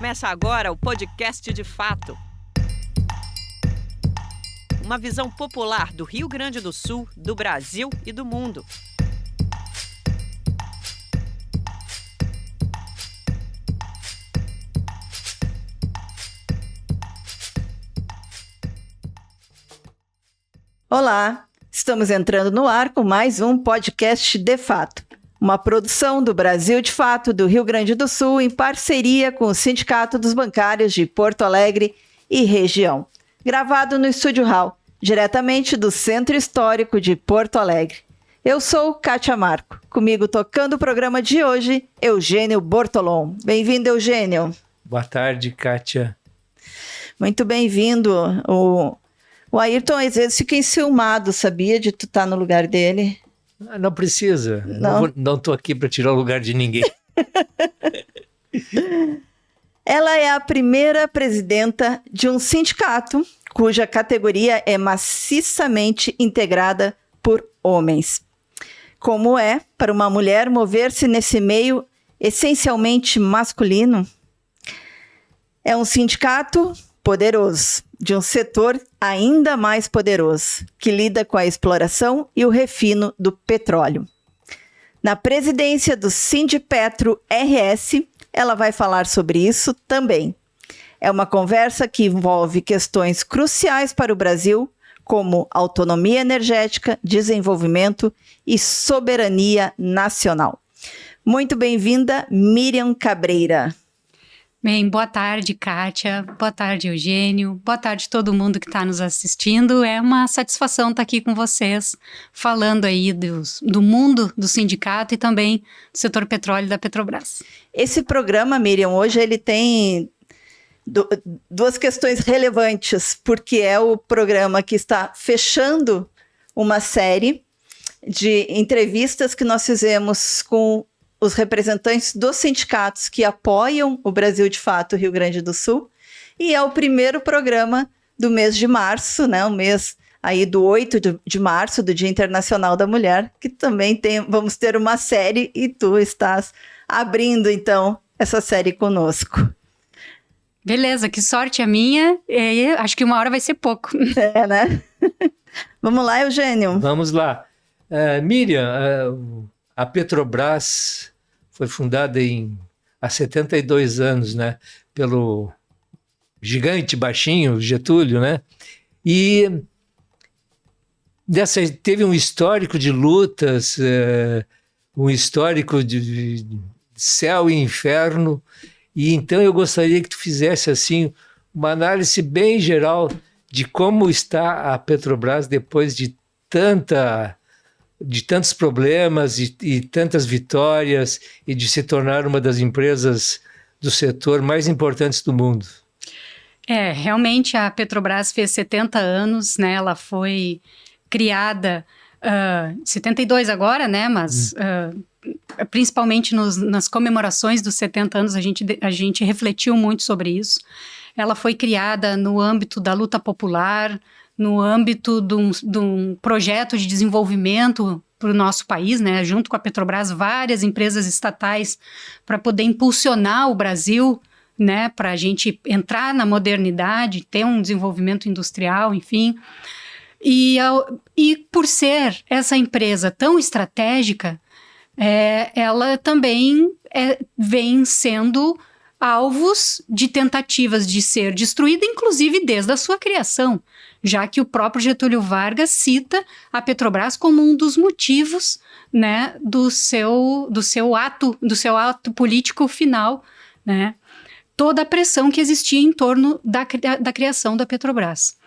Começa agora o podcast De Fato. Uma visão popular do Rio Grande do Sul, do Brasil e do mundo. Olá, estamos entrando no ar com mais um podcast De Fato, uma produção do Brasil de Fato do Rio Grande do Sul em parceria com o Sindicato dos Bancários de Porto Alegre e região, gravado no Estúdio Hall, diretamente do Centro Histórico de Porto Alegre. Eu sou Kátia Marco, comigo tocando o programa de hoje, Eugênio Bortolom. Bem-vindo, Eugênio. Boa tarde, Kátia. Muito bem-vindo. O Ayrton às vezes fica enciumado, sabia, de tu estar no lugar dele? Não precisa. Não estou aqui para tirar o lugar de ninguém. Ela é a primeira presidenta de um sindicato cuja categoria é maciçamente integrada por homens. Como é para uma mulher mover-se nesse meio essencialmente masculino? É um sindicato poderoso, de um setor ainda mais poderoso, que lida com a exploração e o refino do petróleo. Na presidência do Sindipetro RS, ela vai falar sobre isso também. É uma conversa que envolve questões cruciais para o Brasil, como autonomia energética, desenvolvimento e soberania nacional. Muito bem-vinda, Miriam Cabreira. Bem, boa tarde, Kátia, boa tarde, Eugênio, boa tarde todo mundo que está nos assistindo. É uma satisfação estar aqui com vocês, falando aí do mundo do sindicato e também do setor petróleo da Petrobras. Esse programa, Miriam, hoje ele tem duas questões relevantes, porque é o programa que está fechando uma série de entrevistas que nós fizemos com os representantes dos sindicatos que apoiam o Brasil de Fato Rio Grande do Sul, e é o primeiro programa do mês de março, né, o mês aí do 8 de março, do Dia Internacional da Mulher, que também vamos ter uma série e tu estás abrindo, então, essa série conosco. Beleza, que sorte a minha, acho que uma hora vai ser pouco. É, né? Vamos lá, Eugênio. Vamos lá. Miriam, a Petrobras foi fundada há 72 anos, né, pelo gigante baixinho, Getúlio, né, e teve um histórico de lutas, um histórico de céu e inferno, e então eu gostaria que tu fizesse assim uma análise bem geral de como está a Petrobras depois de tantos problemas e tantas vitórias e de se tornar uma das empresas do setor mais importantes do mundo. Realmente a Petrobras fez 70 anos, né? Ela foi criada 72 agora, né? Mas principalmente nas comemorações dos 70 anos a gente refletiu muito sobre isso. Ela foi criada no âmbito da luta popular, no âmbito de um projeto de desenvolvimento para o nosso país, né, junto com a Petrobras, várias empresas estatais para poder impulsionar o Brasil, né, para a gente entrar na modernidade, ter um desenvolvimento industrial, enfim. E por ser essa empresa tão estratégica, ela também vem sendo alvos de tentativas de ser destruída, inclusive desde a sua criação, já que o próprio Getúlio Vargas cita a Petrobras como um dos motivos, né, do seu ato político final, né, toda a pressão que existia em torno da criação da Petrobras.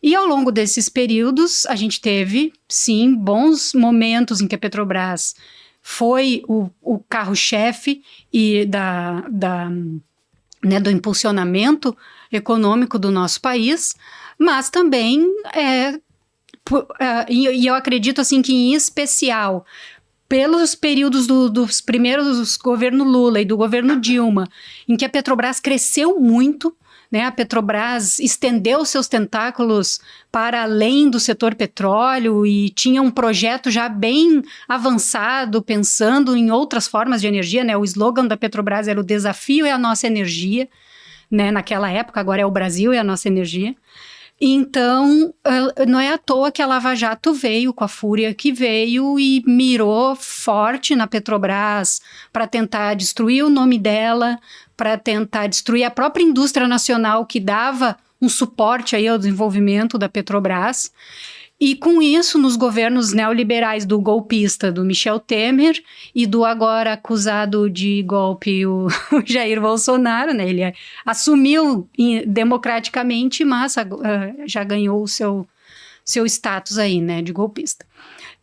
E ao longo desses períodos, a gente teve, sim, bons momentos em que a Petrobras foi o carro-chefe e do impulsionamento econômico do nosso país, mas também, e eu acredito assim que em especial pelos períodos dos primeiros governo Lula e do governo Dilma, em que a Petrobras cresceu muito, né? A Petrobras estendeu seus tentáculos para além do setor petróleo e tinha um projeto já bem avançado, pensando em outras formas de energia, né? O slogan da Petrobras era "o desafio é a nossa energia", né, naquela época, agora é o Brasil e a nossa energia. Então, não é à toa que a Lava Jato veio com a fúria que veio e mirou forte na Petrobras para tentar destruir o nome dela, para tentar destruir a própria indústria nacional que dava um suporte aí ao desenvolvimento da Petrobras. E com isso, nos governos neoliberais do golpista, do Michel Temer, e do agora acusado de golpe, o Jair Bolsonaro, né? Ele assumiu democraticamente, mas já ganhou o seu status aí, né, de golpista.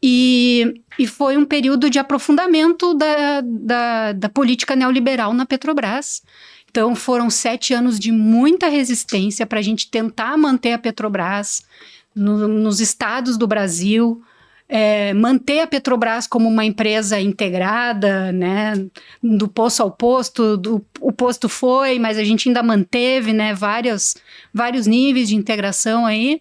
E foi um período de aprofundamento da política neoliberal na Petrobras. Então, foram 7 anos de muita resistência para a gente tentar manter a Petrobras nos estados do Brasil, manter a Petrobras como uma empresa integrada, né, do poço ao posto, o posto foi, mas a gente ainda manteve, né, vários níveis de integração aí.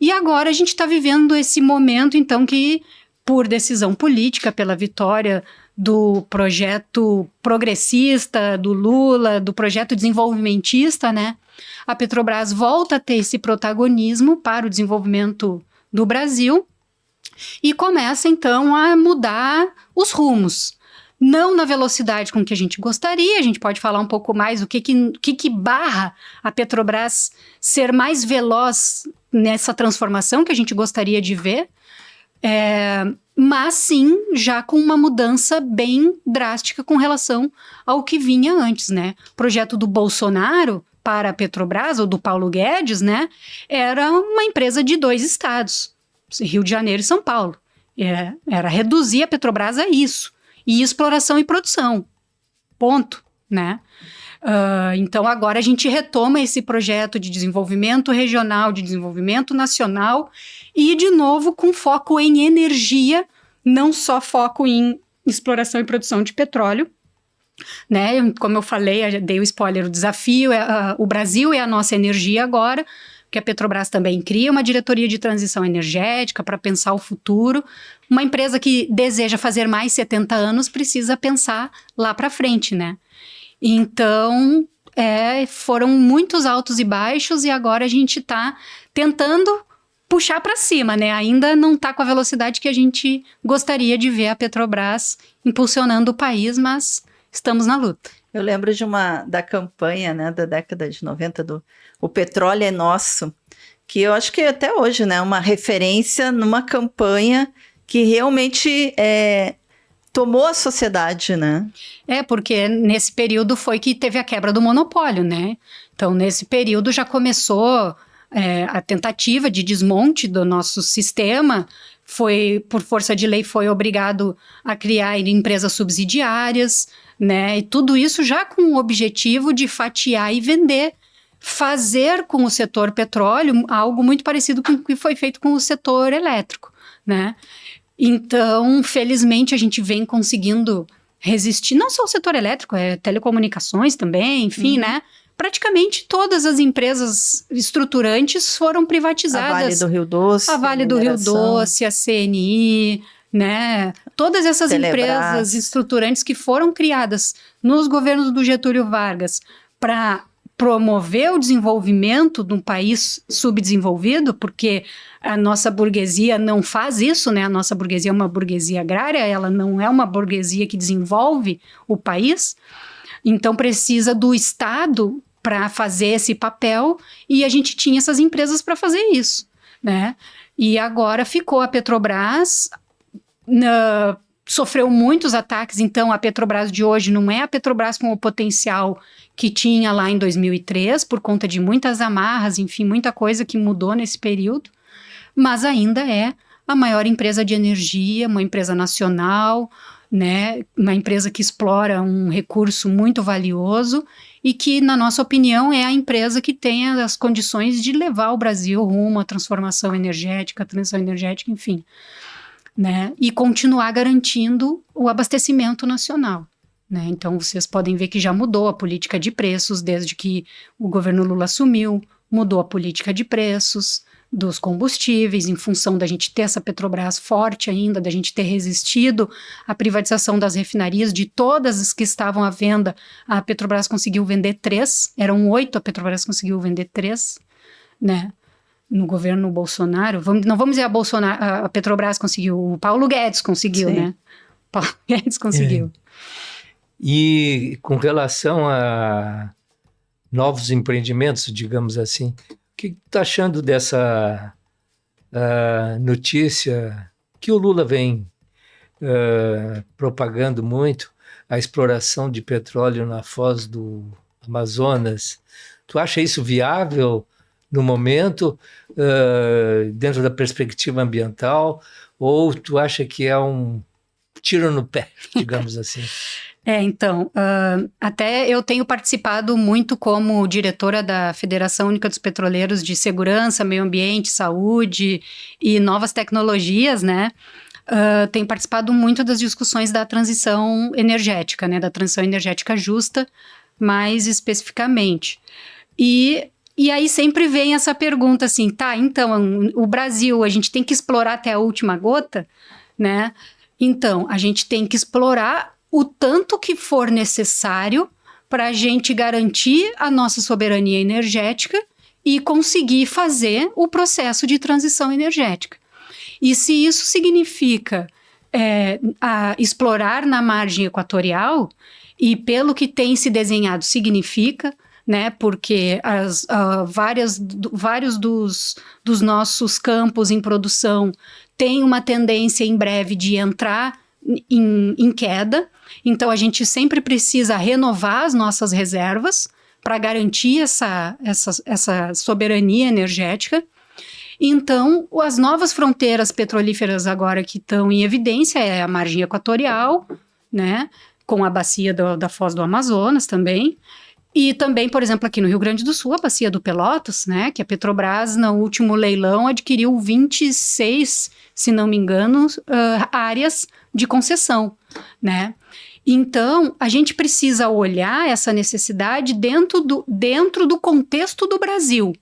E agora a gente está vivendo esse momento, então, que por decisão política, pela vitória do projeto progressista, do Lula, do projeto desenvolvimentista, né, a Petrobras volta a ter esse protagonismo para o desenvolvimento do Brasil e começa, então, a mudar os rumos. Não na velocidade com que a gente gostaria, a gente pode falar um pouco mais o que barra a Petrobras ser mais veloz nessa transformação que a gente gostaria de ver, mas sim já com uma mudança bem drástica com relação ao que vinha antes, né? O projeto do Bolsonaro para a Petrobras, ou do Paulo Guedes, né, era uma empresa de 2 estados, Rio de Janeiro e São Paulo. Era reduzir a Petrobras a isso, e exploração e produção, ponto, né? Então agora a gente retoma esse projeto de desenvolvimento regional, de desenvolvimento nacional, e de novo com foco em energia, não só foco em exploração e produção de petróleo, né? Como eu falei, dei o spoiler, o desafio o Brasil é a nossa energia agora, que a Petrobras também cria uma diretoria de transição energética para pensar o futuro. Uma empresa que deseja fazer mais 70 anos precisa pensar lá para frente, né? Então, foram muitos altos e baixos e agora a gente está tentando puxar para cima, né? Ainda não está com a velocidade que a gente gostaria de ver a Petrobras impulsionando o país, mas estamos na luta. Eu lembro da campanha, né, da década de 90, O Petróleo é Nosso, que eu acho que até hoje, né, uma referência numa campanha que realmente tomou a sociedade, né? Porque nesse período foi que teve a quebra do monopólio, né? Então, nesse período já começou a tentativa de desmonte do nosso sistema, por força de lei, foi obrigado a criar empresas subsidiárias, né? E tudo isso já com o objetivo de fatiar e vender, fazer com o setor petróleo algo muito parecido com o que foi feito com o setor elétrico, né? Então, felizmente, a gente vem conseguindo resistir, não só o setor elétrico, telecomunicações também, enfim, né? Praticamente todas as empresas estruturantes foram privatizadas. A Vale do Rio Doce. A Vale do Rio Doce, a CNI, né? Todas essas empresas estruturantes que foram criadas nos governos do Getúlio Vargas para promover o desenvolvimento de um país subdesenvolvido, porque a nossa burguesia não faz isso, né? A nossa burguesia é uma burguesia agrária, ela não é uma burguesia que desenvolve o país, então precisa do Estado para fazer esse papel, e a gente tinha essas empresas para fazer isso, né? E agora ficou a Petrobras, sofreu muitos ataques, então a Petrobras de hoje não é a Petrobras com o potencial que tinha lá em 2003, por conta de muitas amarras, enfim, muita coisa que mudou nesse período, mas ainda é a maior empresa de energia, uma empresa nacional, né, uma empresa que explora um recurso muito valioso e que, na nossa opinião, é a empresa que tem as condições de levar o Brasil rumo à transformação energética, transição energética, enfim, né, e continuar garantindo o abastecimento nacional, né. Então, vocês podem ver que já mudou a política de preços desde que o governo Lula assumiu, mudou a política de preços, dos combustíveis, em função da gente ter essa Petrobras forte ainda, da gente ter resistido à privatização das refinarias, de todas as que estavam à venda, a Petrobras conseguiu vender 3, eram 8, a Petrobras conseguiu vender 3, né? No governo Bolsonaro, não vamos dizer a Petrobras conseguiu, o Paulo Guedes conseguiu, Sim. né? Paulo Guedes conseguiu. E com relação a novos empreendimentos, digamos assim, o que tu está achando dessa notícia que o Lula vem propagando muito, a exploração de petróleo na foz do Amazonas? Tu acha isso viável no momento, dentro da perspectiva ambiental, ou tu acha que é um tiro no pé, digamos assim? Então, até eu tenho participado muito como diretora da Federação Única dos Petroleiros de Segurança, Meio Ambiente, Saúde e Novas Tecnologias, né? Tenho participado muito das discussões da transição energética, né? Da transição energética justa, mais especificamente. E aí sempre vem essa pergunta assim, tá, então, o Brasil, a gente tem que explorar até a última gota, né? Então, a gente tem que explorar o tanto que for necessário para a gente garantir a nossa soberania energética e conseguir fazer o processo de transição energética. E se isso significa explorar na margem equatorial, e pelo que tem se desenhado significa, né, porque vários dos nossos campos em produção têm uma tendência em breve de entrar em queda, então a gente sempre precisa renovar as nossas reservas para garantir essa soberania energética. Então, as novas fronteiras petrolíferas agora que estão em evidência é a margem equatorial, né, com a bacia da Foz do Amazonas também, e também, por exemplo, aqui no Rio Grande do Sul, a bacia do Pelotas, né, que a Petrobras, no último leilão, adquiriu 26, se não me engano, áreas de concessão, né. Então, a gente precisa olhar essa necessidade dentro do contexto do Brasil.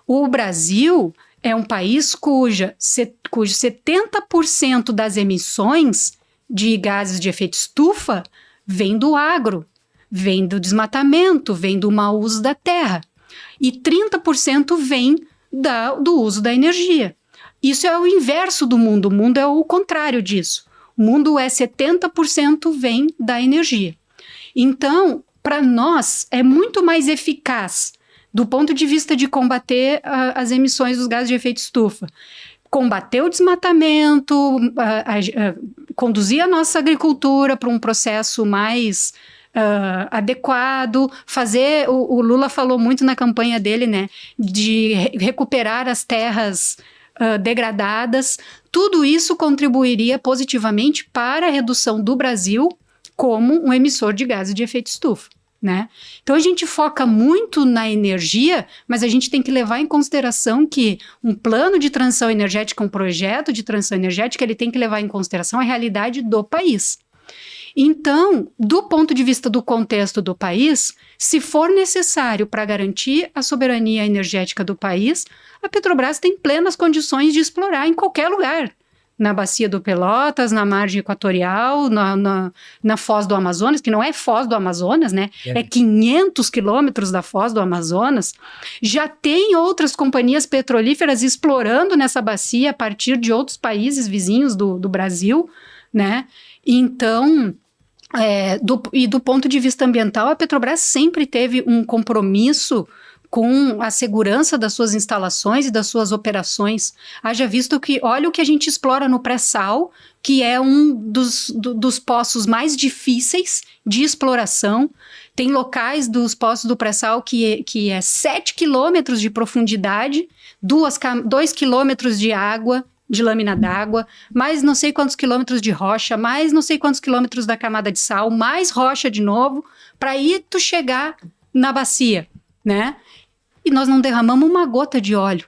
O Brasil é um país cujo 70% das emissões de gases de efeito estufa vem do agro, vem do desmatamento, vem do mau uso da terra. E 30% vem do uso da energia. Isso é o inverso do mundo. O mundo é o contrário disso. O mundo é 70% vem da energia. Então, para nós, é muito mais eficaz, do ponto de vista de combater as emissões dos gases de efeito estufa, combater o desmatamento, conduzir a nossa agricultura para um processo mais adequado, fazer, o Lula falou muito na campanha dele, né, de recuperar as terras degradadas. Tudo isso contribuiria positivamente para a redução do Brasil como um emissor de gases de efeito estufa, né? Então a gente foca muito na energia, mas a gente tem que levar em consideração que um plano de transição energética, um projeto de transição energética, ele tem que levar em consideração a realidade do país. Então, do ponto de vista do contexto do país, se for necessário para garantir a soberania energética do país, a Petrobras tem plenas condições de explorar em qualquer lugar. Na bacia do Pelotas, na margem equatorial, na Foz do Amazonas, que não é Foz do Amazonas, né? É 500 quilômetros da Foz do Amazonas. Já tem outras companhias petrolíferas explorando nessa bacia a partir de outros países vizinhos do Brasil, né? Então, do ponto de vista ambiental, a Petrobras sempre teve um compromisso com a segurança das suas instalações e das suas operações. Haja visto que, olha o que a gente explora no pré-sal, que é um dos poços mais difíceis de exploração. Tem locais dos poços do pré-sal que é 7 quilômetros de profundidade, 2 quilômetros de água, de lâmina d'água, mais não sei quantos quilômetros de rocha, mais não sei quantos quilômetros da camada de sal, mais rocha de novo, para aí tu chegar na bacia, né? E nós não derramamos uma gota de óleo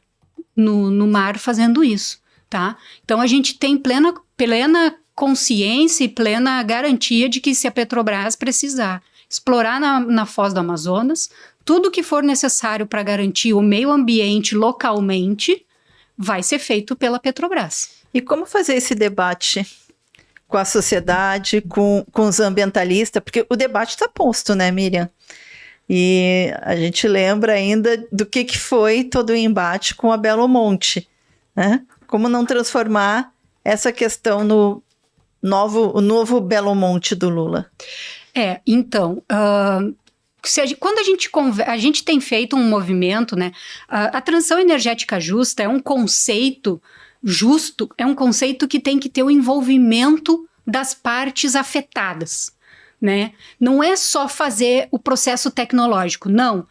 no mar fazendo isso, tá? Então a gente tem plena consciência e plena garantia de que se a Petrobras precisar explorar na Foz do Amazonas, tudo que for necessário para garantir o meio ambiente localmente, vai ser feito pela Petrobras. E como fazer esse debate com a sociedade, com os ambientalistas? Porque o debate está posto, né, Miriam? E a gente lembra ainda do que foi todo o embate com a Belo Monte, né? Como não transformar essa questão no novo Belo Monte do Lula? Então, quando a gente tem feito um movimento, né? A transição energética justa é um conceito justo, é um conceito que tem que ter o envolvimento das partes afetadas, né? Não é só fazer o processo tecnológico, não.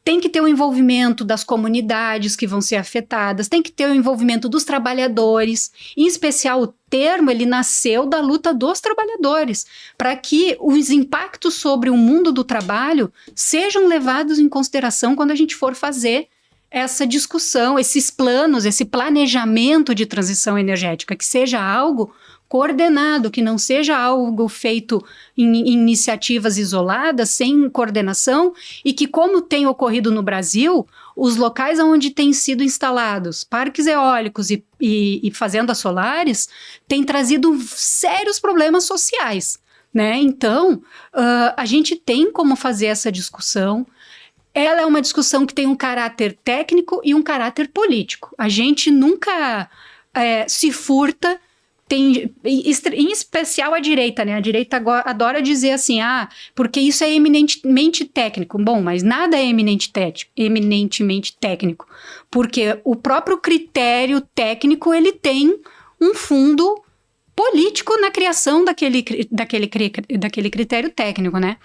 Tem que ter o envolvimento das comunidades que vão ser afetadas, tem que ter o envolvimento dos trabalhadores. Em especial, o termo, ele nasceu da luta dos trabalhadores, para que os impactos sobre o mundo do trabalho sejam levados em consideração quando a gente for fazer essa discussão, esses planos, esse planejamento de transição energética, que seja algo coordenado, que não seja algo feito em iniciativas isoladas, sem coordenação, e que, como tem ocorrido no Brasil, os locais onde têm sido instalados parques eólicos e fazendas solares têm trazido sérios problemas sociais, né? Então, a gente tem como fazer essa discussão. Ela é uma discussão que tem um caráter técnico e um caráter político. A gente nunca se furta. Em especial a direita, né? A direita adora dizer assim, porque isso é eminentemente técnico. Bom, mas nada é eminentemente técnico, porque o próprio critério técnico, ele tem um fundo político na criação daquele critério técnico, né?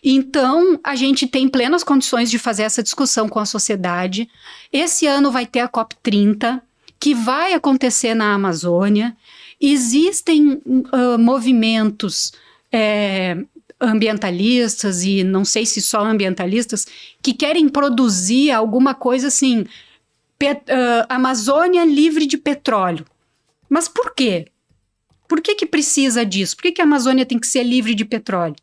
Então, a gente tem plenas condições de fazer essa discussão com a sociedade. Esse ano vai ter a COP30, que vai acontecer na Amazônia. Existem movimentos ambientalistas, e não sei se só ambientalistas, que querem produzir alguma coisa assim, Amazônia livre de petróleo. Mas por quê? Por que precisa disso? Por que a Amazônia tem que ser livre de petróleo?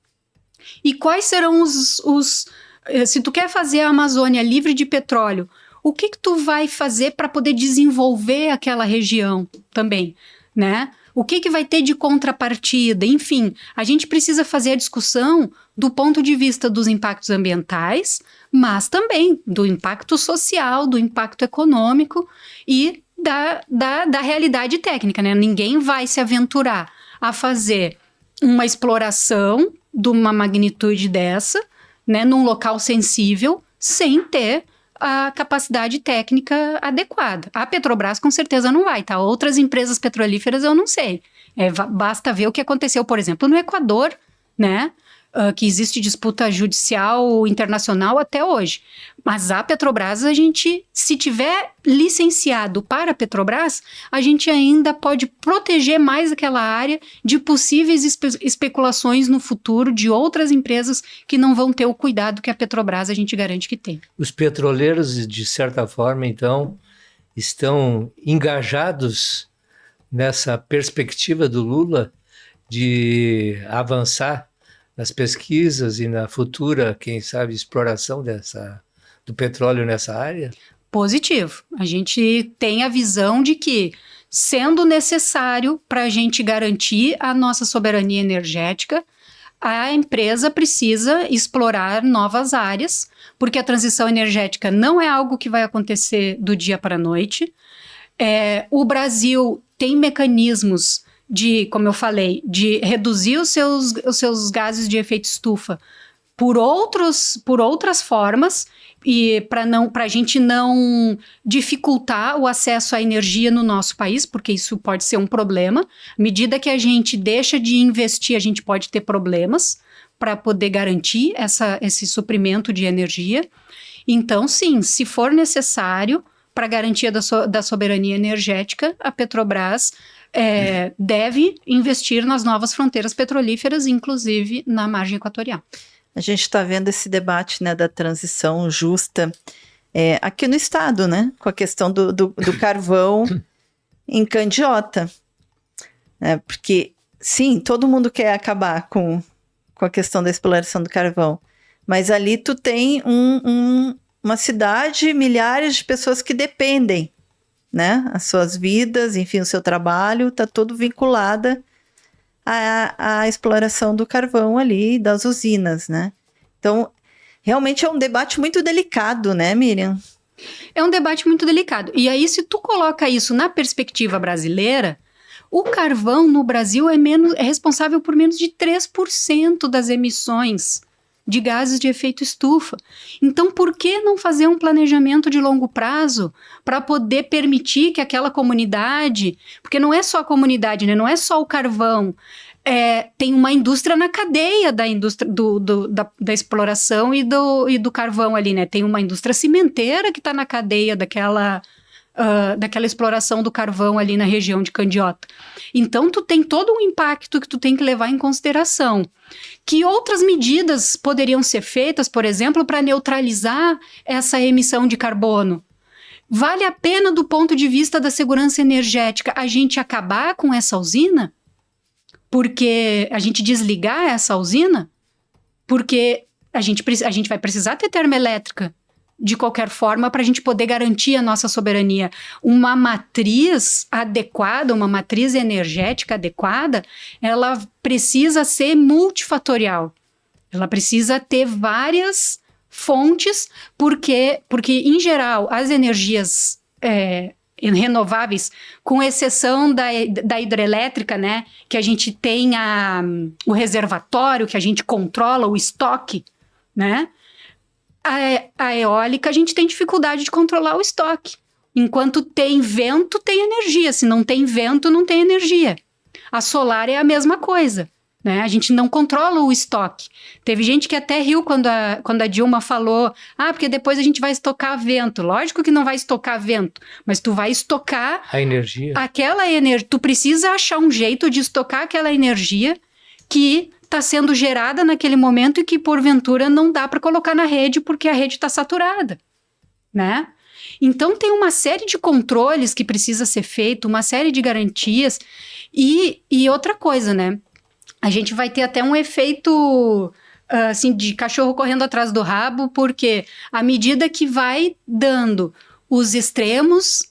E quais serão se tu quer fazer a Amazônia livre de petróleo, o que tu vai fazer para poder desenvolver aquela região também, né? O que vai ter de contrapartida? Enfim, a gente precisa fazer a discussão do ponto de vista dos impactos ambientais, mas também do impacto social, do impacto econômico e da realidade técnica, né? Ninguém vai se aventurar a fazer uma exploração de uma magnitude dessa, né, num local sensível, sem ter a capacidade técnica adequada. A Petrobras com certeza não vai, tá? Outras empresas petrolíferas eu não sei. Basta ver o que aconteceu, por exemplo, no Equador, né? Que existe disputa judicial internacional até hoje. Mas a Petrobras, se tiver licenciado para a Petrobras, a gente ainda pode proteger mais aquela área de possíveis especulações no futuro de outras empresas que não vão ter o cuidado que a Petrobras a gente garante que tem. Os petroleiros, de certa forma, então, estão engajados nessa perspectiva do Lula de avançar nas pesquisas e na futura, quem sabe, exploração do petróleo nessa área? Positivo. A gente tem a visão de que, sendo necessário para a gente garantir a nossa soberania energética, a empresa precisa explorar novas áreas, porque a transição energética não é algo que vai acontecer do dia para a noite. O Brasil tem mecanismos como eu falei, de reduzir os seus gases de efeito estufa por outras formas, e para a gente não dificultar o acesso à energia no nosso país, porque isso pode ser um problema. À medida que a gente deixa de investir, a gente pode ter problemas para poder garantir esse suprimento de energia. Então, sim, se for necessário, para a garantia da soberania energética, a Petrobras deve investir nas novas fronteiras petrolíferas, inclusive na margem equatorial. A gente está vendo esse debate, né, da transição justa aqui no estado, né, com a questão do carvão em Candiota. Porque, sim, todo mundo quer acabar com a questão da exploração do carvão, mas ali tu tem uma cidade, milhares de pessoas que dependem né? As suas vidas, enfim, o seu trabalho, está todo vinculada à exploração do carvão ali, das usinas, né? Então, realmente é um debate muito delicado, né, Miriam? É um debate muito delicado. E aí, se tu coloca isso na perspectiva brasileira, o carvão no Brasil é responsável por menos de 3% das emissões de gases de efeito estufa. Então, por que não fazer um planejamento de longo prazo para poder permitir que aquela comunidade, porque não é só a comunidade, né? Não é só o carvão, tem uma indústria na cadeia da indústria da exploração e do carvão ali, né? Tem uma indústria cimenteira que está na cadeia daquela exploração do carvão ali na região de Candiota. Então, tu tem todo um impacto que tu tem que levar em consideração. Que outras medidas poderiam ser feitas, por exemplo, para neutralizar essa emissão de carbono? Vale a pena, do ponto de vista da segurança energética, a gente acabar com essa usina? Porque a gente desligar essa usina? Porque a gente vai precisar ter termoelétrica de qualquer forma para a gente poder garantir a nossa soberania. Uma matriz adequada, uma matriz energética adequada, ela precisa ser multifatorial. Ela precisa ter várias fontes, porque em geral, as energias renováveis, com exceção da hidrelétrica, né, que a gente tem o reservatório, que a gente controla o estoque, né? A eólica, a gente tem dificuldade de controlar o estoque. Enquanto tem vento, tem energia. Se não tem vento, não tem energia. A solar é a mesma coisa, né? A gente não controla o estoque. Teve gente que até riu quando a Dilma falou, porque depois a gente vai estocar vento. Lógico que não vai estocar vento, mas tu vai estocar a energia. Aquela energia. Tu precisa achar um jeito de estocar aquela energia que está sendo gerada naquele momento e que, porventura, não dá para colocar na rede porque a rede está saturada, né? Então, tem uma série de controles que precisa ser feito, uma série de garantias e outra coisa, né? A gente vai ter até um efeito, assim, de cachorro correndo atrás do rabo, porque à medida que vai dando os extremos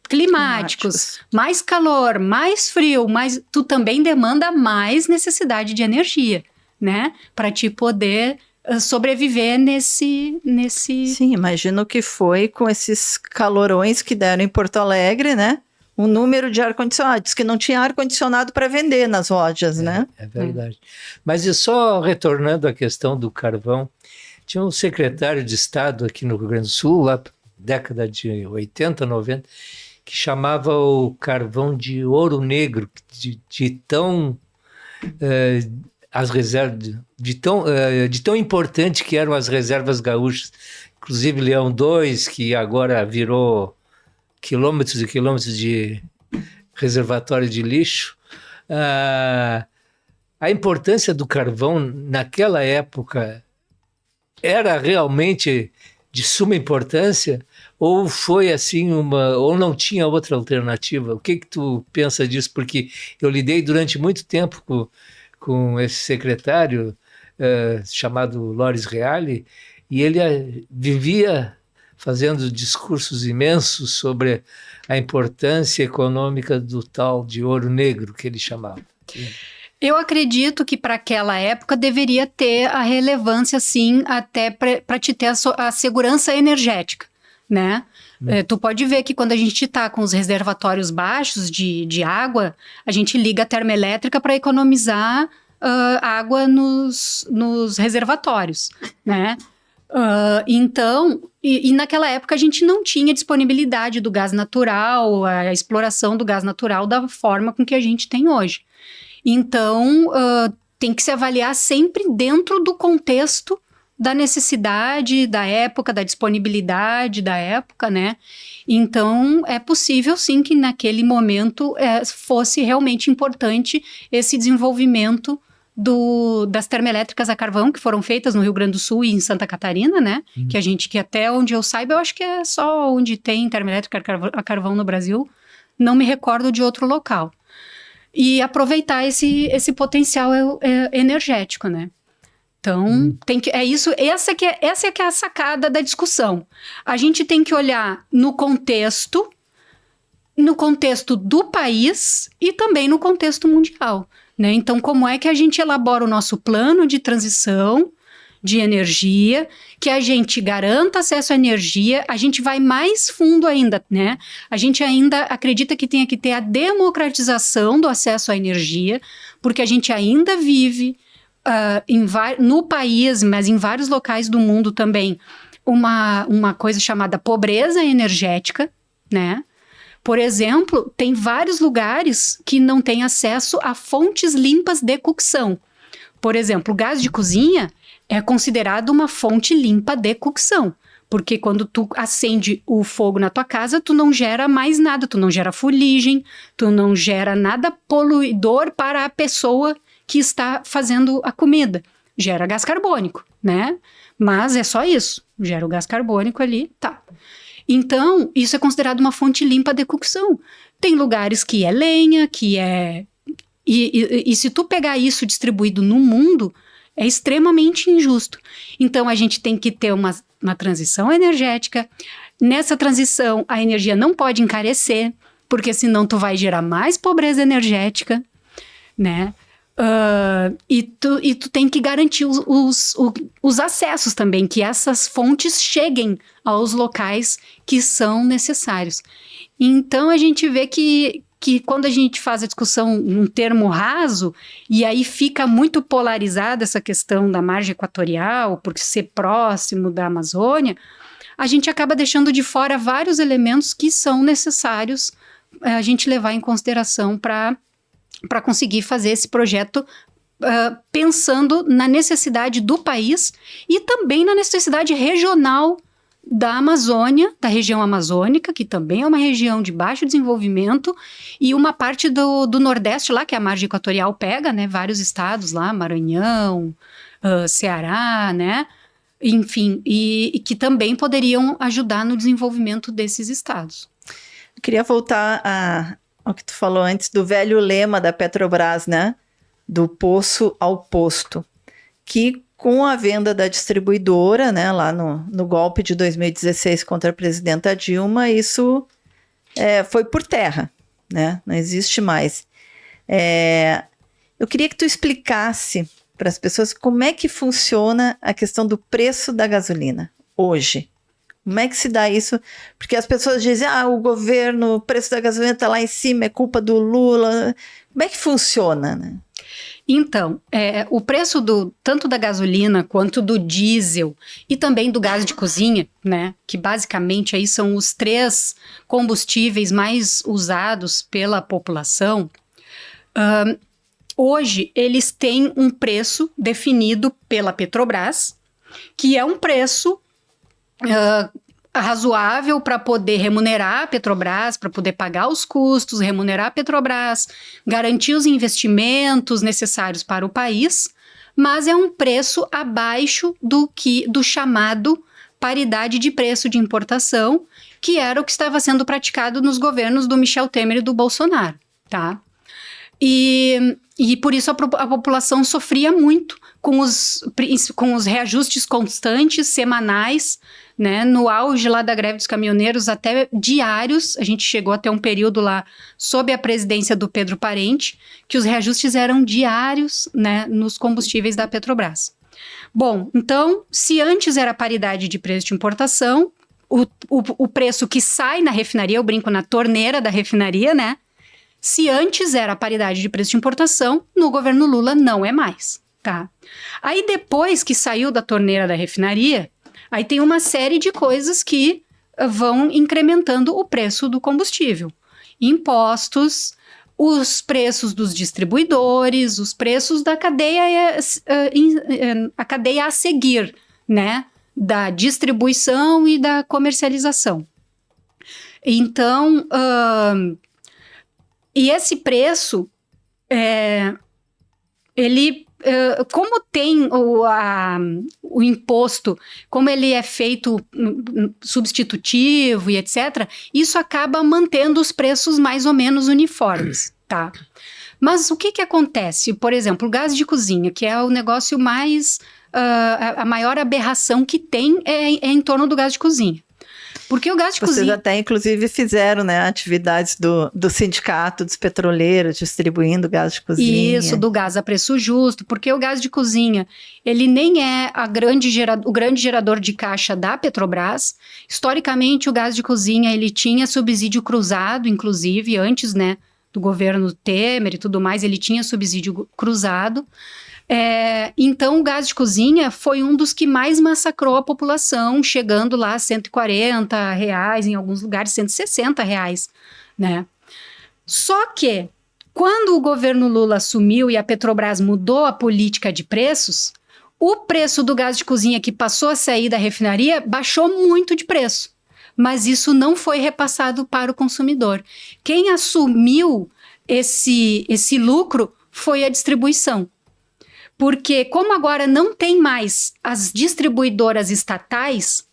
climáticos, mais calor, mais frio, tu também demanda mais necessidade de energia, né? Para te poder sobreviver nesse... Sim, imagino que foi com esses calorões que deram em Porto Alegre, né? O número de ar-condicionado. Diz que não tinha ar-condicionado para vender nas lojas, né? É verdade. Mas e só retornando à questão do carvão, tinha um secretário de Estado aqui no Rio Grande do Sul, lá década de 80, 90, que chamava o carvão de ouro negro, de tão as reservas, de tão importante que eram as reservas gaúchas, inclusive Leão 2, que agora virou quilômetros e quilômetros de reservatório de lixo. A importância do carvão naquela época era realmente de suma importância, ou foi assim ou não tinha outra alternativa? O que tu pensa disso? Porque eu lidei durante muito tempo com esse secretário chamado Loris Reale, e ele vivia fazendo discursos imensos sobre a importância econômica do tal de ouro negro que ele chamava. Eu acredito que para aquela época deveria ter a relevância, sim, até para te ter a segurança energética, né? Tu pode ver que quando a gente está com os reservatórios baixos de água, a gente liga a termoelétrica para economizar água nos reservatórios, né? Então, e naquela época a gente não tinha disponibilidade do gás natural, a exploração do gás natural da forma com que a gente tem hoje. Então, tem que se avaliar sempre dentro do contexto da necessidade da época, da disponibilidade da época, né? Então, é possível, sim, que naquele momento fosse realmente importante esse desenvolvimento das termoelétricas a carvão, que foram feitas no Rio Grande do Sul e em Santa Catarina, né? Que até onde eu saiba, eu acho que é só onde tem termoelétrica a carvão no Brasil. Não me recordo de outro local. E aproveitar esse potencial energético, né? Então, essa que é a sacada da discussão. A gente tem que olhar no contexto, no contexto do país e também no contexto mundial, né? Então, como é que a gente elabora o nosso plano de transição de energia, que a gente garanta acesso à energia, a gente vai mais fundo ainda, né? A gente ainda acredita que tem que ter a democratização do acesso à energia, porque a gente ainda vive no país, mas em vários locais do mundo também, uma coisa chamada pobreza energética, né? Por exemplo, tem vários lugares que não têm acesso a fontes limpas de cocção. Por exemplo, o gás de cozinha é considerado uma fonte limpa de cocção, porque quando tu acende o fogo na tua casa, tu não gera mais nada, tu não gera fuligem, tu não gera nada poluidor para a pessoa que está fazendo a comida. Gera gás carbônico, né? Mas é só isso, gera o gás carbônico ali, tá. Então, isso é considerado uma fonte limpa de cocção. Tem lugares que é lenha, que é... E se tu pegar isso distribuído no mundo, é extremamente injusto. Então, a gente tem que ter uma transição energética. Nessa transição, a energia não pode encarecer, porque senão tu vai gerar mais pobreza energética, né? E tu tem que garantir os acessos também, que essas fontes cheguem aos locais que são necessários. Então, a gente vê que quando a gente faz a discussão num termo raso, e aí fica muito polarizada essa questão da margem equatorial, por ser próximo da Amazônia, a gente acaba deixando de fora vários elementos que são necessários a gente levar em consideração para conseguir fazer esse projeto pensando na necessidade do país e também na necessidade regional da Amazônia, da região amazônica, que também é uma região de baixo desenvolvimento, e uma parte do Nordeste lá, que a margem equatorial pega, né, vários estados lá, Maranhão, Ceará, né, enfim, e que também poderiam ajudar no desenvolvimento desses estados. Eu queria voltar ao que tu falou antes do velho lema da Petrobras, né, do poço ao posto, que com a venda da distribuidora, né, lá no golpe de 2016 contra a presidenta Dilma, isso foi por terra, né, não existe mais. Eu queria que tu explicasse para as pessoas como é que funciona a questão do preço da gasolina hoje. Como é que se dá isso? Porque as pessoas dizem, o governo, o preço da gasolina está lá em cima, é culpa do Lula. Como é que funciona, né? Então, o preço tanto da gasolina quanto do diesel e também do gás de cozinha, né, que basicamente aí são os 3 combustíveis mais usados pela população, hoje eles têm um preço definido pela Petrobras, que é um preço razoável para poder remunerar a Petrobras, para poder pagar os custos, remunerar a Petrobras, garantir os investimentos necessários para o país, mas é um preço abaixo do chamado paridade de preço de importação, que era o que estava sendo praticado nos governos do Michel Temer e do Bolsonaro, tá? E por isso a população sofria muito com os reajustes constantes, semanais, né? No auge lá da greve dos caminhoneiros, até diários, a gente chegou até um período lá, sob a presidência do Pedro Parente, que os reajustes eram diários, né, nos combustíveis da Petrobras. Bom, então, se antes era paridade de preço de importação, o preço que sai na refinaria, eu brinco na torneira da refinaria, né? Se antes era paridade de preço de importação, no governo Lula não é mais, tá? Aí depois que saiu da torneira da refinaria, aí tem uma série de coisas que vão incrementando o preço do combustível. Impostos, os preços dos distribuidores, os preços da cadeia, a cadeia a seguir, né? Da distribuição e da comercialização. Então, e esse preço, ele... como tem o imposto, como ele é feito substitutivo e etc., isso acaba mantendo os preços mais ou menos uniformes, tá? Mas o que acontece? Por exemplo, o gás de cozinha, que é o negócio mais... a maior aberração que tem é em torno do gás de cozinha. Porque o gás de Vocês cozinha... até, inclusive, fizeram, né, atividades do sindicato dos petroleiros, distribuindo gás de cozinha. Isso, do gás a preço justo, porque o gás de cozinha, ele nem é o grande gerador de caixa da Petrobras. Historicamente, o gás de cozinha, ele tinha subsídio cruzado, inclusive, antes, né, do governo Temer e tudo mais, ele tinha subsídio cruzado. Então, o gás de cozinha foi um dos que mais massacrou a população, chegando lá a R$140, em alguns lugares R$160, né? Só que, quando o governo Lula assumiu e a Petrobras mudou a política de preços, o preço do gás de cozinha que passou a sair da refinaria baixou muito de preço, mas isso não foi repassado para o consumidor. Quem assumiu esse lucro foi a distribuição. Porque como agora não tem mais as distribuidoras estatais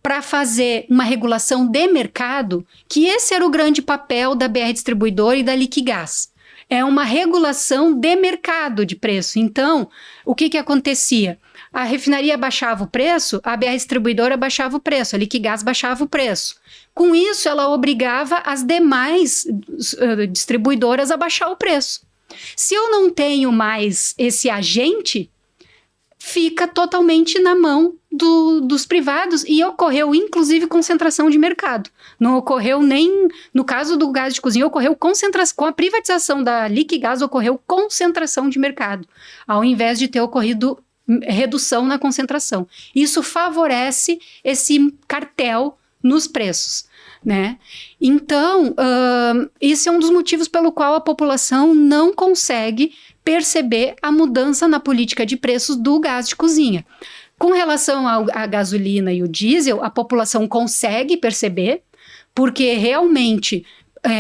para fazer uma regulação de mercado, que esse era o grande papel da BR Distribuidora e da Liquigás. É uma regulação de mercado de preço. Então, o que acontecia? A refinaria baixava o preço, a BR Distribuidora baixava o preço, a Liquigás baixava o preço. Com isso, ela obrigava as demais distribuidoras a baixar o preço. Se eu não tenho mais esse agente, fica totalmente na mão dos privados e ocorreu, inclusive, concentração de mercado. Não ocorreu nem, no caso do gás de cozinha, ocorreu concentração, com a privatização da Liquigás, ocorreu concentração de mercado, ao invés de ter ocorrido redução na concentração. Isso favorece esse cartel nos preços, né? Então, esse é um dos motivos pelo qual a população não consegue perceber a mudança na política de preços do gás de cozinha. Com relação à gasolina e o diesel, a população consegue perceber, porque realmente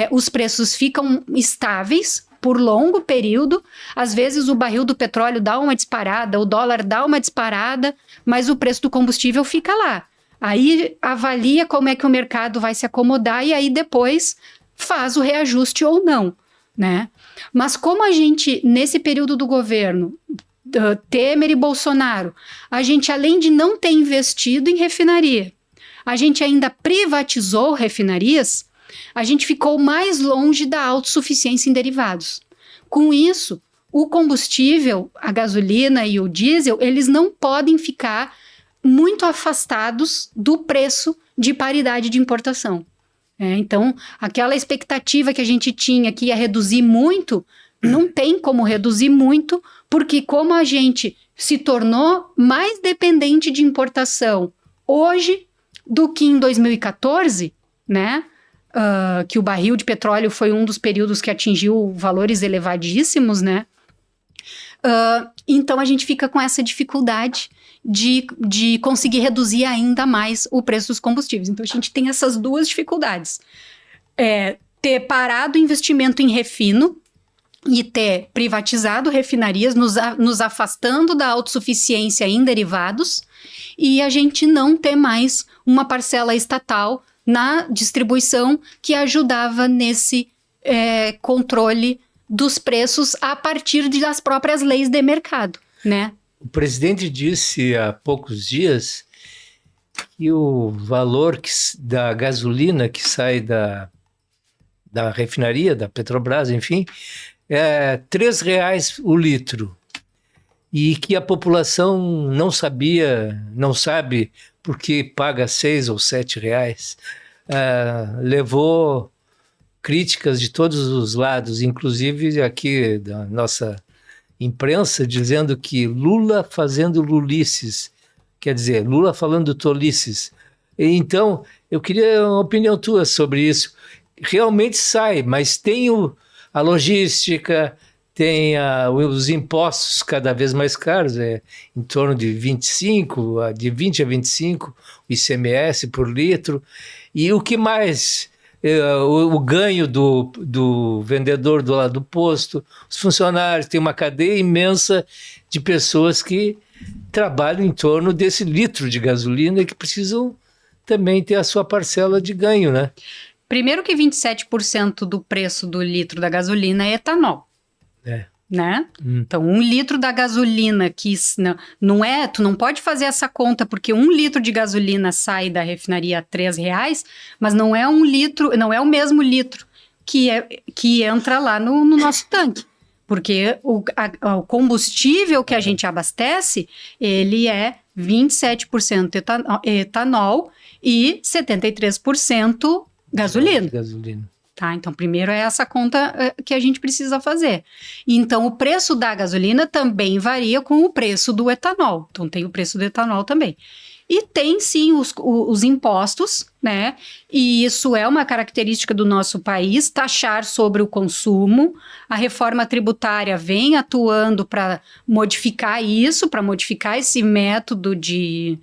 os preços ficam estáveis por longo período. Às vezes o barril do petróleo dá uma disparada, o dólar dá uma disparada, mas o preço do combustível fica lá. Aí avalia como é que o mercado vai se acomodar e aí depois faz o reajuste ou não, né? Mas como a gente, nesse período do governo, Temer e Bolsonaro, a gente, além de não ter investido em refinaria, a gente ainda privatizou refinarias, a gente ficou mais longe da autossuficiência em derivados. Com isso, o combustível, a gasolina e o diesel, eles não podem ficar muito afastados do preço de paridade de importação. Então, aquela expectativa que a gente tinha que ia reduzir muito, não tem como reduzir muito, porque como a gente se tornou mais dependente de importação hoje do que em 2014, né? Que o barril de petróleo foi um dos períodos que atingiu valores elevadíssimos, né? Então a gente fica com essa dificuldade de conseguir reduzir ainda mais o preço dos combustíveis. Então a gente tem essas duas dificuldades. Ter parado o investimento em refino e ter privatizado refinarias, nos afastando da autossuficiência em derivados, e a gente não ter mais uma parcela estatal na distribuição que ajudava nesse controle dos preços a partir das próprias leis de mercado, né? O presidente disse há poucos dias que o valor da gasolina que sai da refinaria, da Petrobras, enfim, é R$3 o litro. E que a população não sabe porque paga R$6 ou R$7. Levou críticas de todos os lados, inclusive aqui da nossa imprensa, dizendo que Lula fazendo lulices, quer dizer, Lula falando tolices. Então, eu queria uma opinião tua sobre isso. Realmente sai, mas tem a logística, tem os impostos cada vez mais caros, em torno de 20 a 25, o ICMS por litro. E o que mais? O ganho do vendedor do lado do posto, os funcionários, tem uma cadeia imensa de pessoas que trabalham em torno desse litro de gasolina e que precisam também ter a sua parcela de ganho, né? Primeiro que 27% do preço do litro da gasolina é etanol. né? Então, 1 litro da gasolina que não é, tu não pode fazer essa conta porque 1 litro de gasolina sai da refinaria a R$3, mas não é 1 litro, não é o mesmo litro que entra lá no nosso tanque. Porque o combustível que a gente abastece, ele é 27% etanol e 73% gasolina. Tá, então, primeiro é essa conta que a gente precisa fazer. Então, o preço da gasolina também varia com o preço do etanol. Então, tem o preço do etanol também. E tem, sim, os impostos, né? E isso é uma característica do nosso país, taxar sobre o consumo. A reforma tributária vem atuando para modificar isso, para modificar esse método de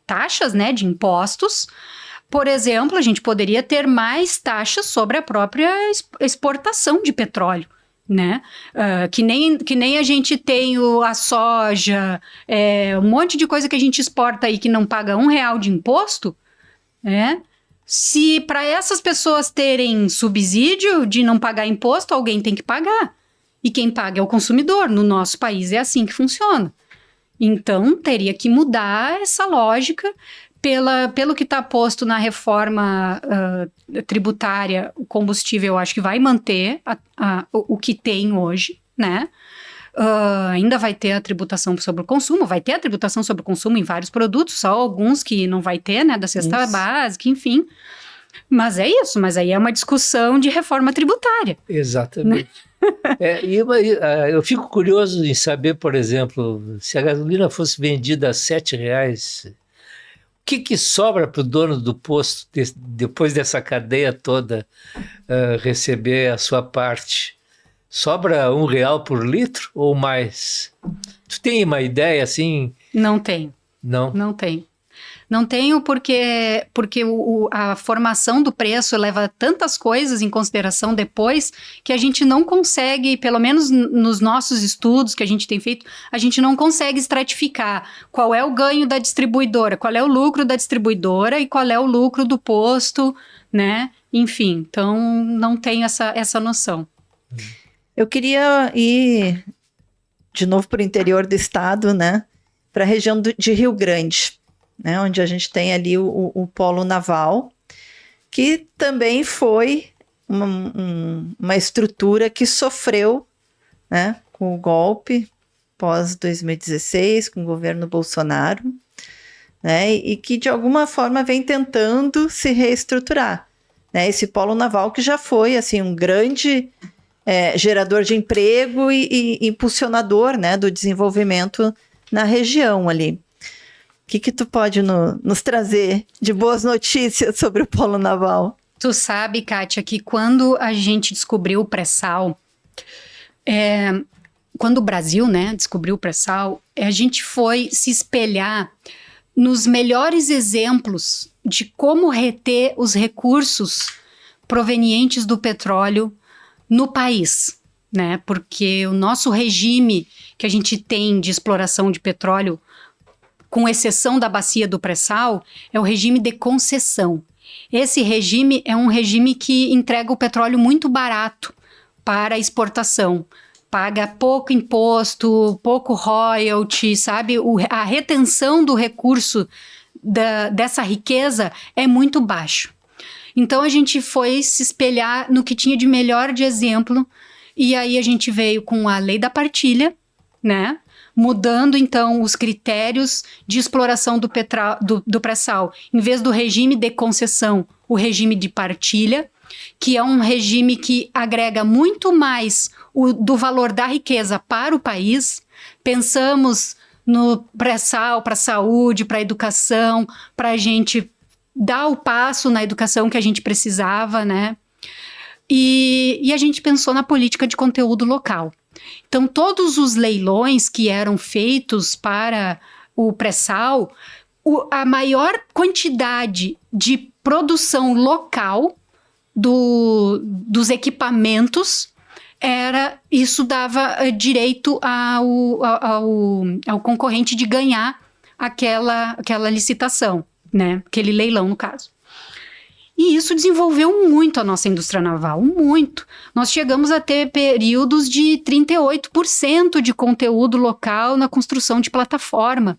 taxas, né? De impostos. Por exemplo, a gente poderia ter mais taxas sobre a própria exportação de petróleo, né? Que nem a gente tem a soja, um monte de coisa que a gente exporta aí que não paga R$1 de imposto, né? Se para essas pessoas terem subsídio de não pagar imposto, alguém tem que pagar. E quem paga é o consumidor. No nosso país é assim que funciona. Então, teria que mudar essa lógica. Pelo que está posto na reforma tributária, o combustível eu acho que vai manter o que tem hoje, né? Ainda vai ter a tributação sobre o consumo, vai ter a tributação sobre o consumo em vários produtos, só alguns que não vai ter, né? Da cesta básica, enfim. Mas é isso, mas aí é uma discussão de reforma tributária. Exatamente. Né? Eu fico curioso em saber, por exemplo, se a gasolina fosse vendida a R$7, o que sobra para o dono do posto, depois dessa cadeia toda, receber a sua parte? Sobra R$1 por litro ou mais? Tu tem uma ideia assim? Não tenho. Não? Não tenho. Não tenho porque a formação do preço leva tantas coisas em consideração depois que a gente não consegue, pelo menos nos nossos estudos que a gente tem feito, a gente não consegue estratificar qual é o ganho da distribuidora, qual é o lucro da distribuidora e qual é o lucro do posto, né? Enfim, então não tenho essa noção. Eu queria ir de novo para o interior do estado, né? Para a região de Rio Grande. Né, onde a gente tem ali o polo naval, que também foi uma estrutura que sofreu, né, com o golpe pós-2016, com o governo Bolsonaro, né, e que de alguma forma vem tentando se reestruturar. Né, esse polo naval que já foi assim, um grande gerador de emprego e impulsionador, né, do desenvolvimento na região ali. O que tu pode nos trazer de boas notícias sobre o polo naval? Tu sabe, Kátia, que quando a gente descobriu o pré-sal, quando o Brasil, né, descobriu o pré-sal, a gente foi se espelhar nos melhores exemplos de como reter os recursos provenientes do petróleo no país, né? Porque o nosso regime que a gente tem de exploração de petróleo, com exceção da bacia do pré-sal, é o regime de concessão. Esse regime é um regime que entrega o petróleo muito barato para exportação. Paga pouco imposto, pouco royalty, sabe? A retenção do recurso dessa riqueza é muito baixo. Então a gente foi se espelhar no que tinha de melhor de exemplo, e aí a gente veio com a lei da partilha, né? Mudando, então, os critérios de exploração do pré-sal. Em vez do regime de concessão, o regime de partilha, que é um regime que agrega muito mais do valor da riqueza para o país. Pensamos no pré-sal para a saúde, para a educação, para a gente dar o passo na educação que a gente precisava, né? E a gente pensou na política de conteúdo local. Então, todos os leilões que eram feitos para o pré-sal, a maior quantidade de produção local dos equipamentos, isso dava direito ao concorrente de ganhar aquela licitação, né? Aquele leilão, no caso. E isso desenvolveu muito a nossa indústria naval, muito. Nós chegamos a ter períodos de 38% de conteúdo local na construção de plataforma.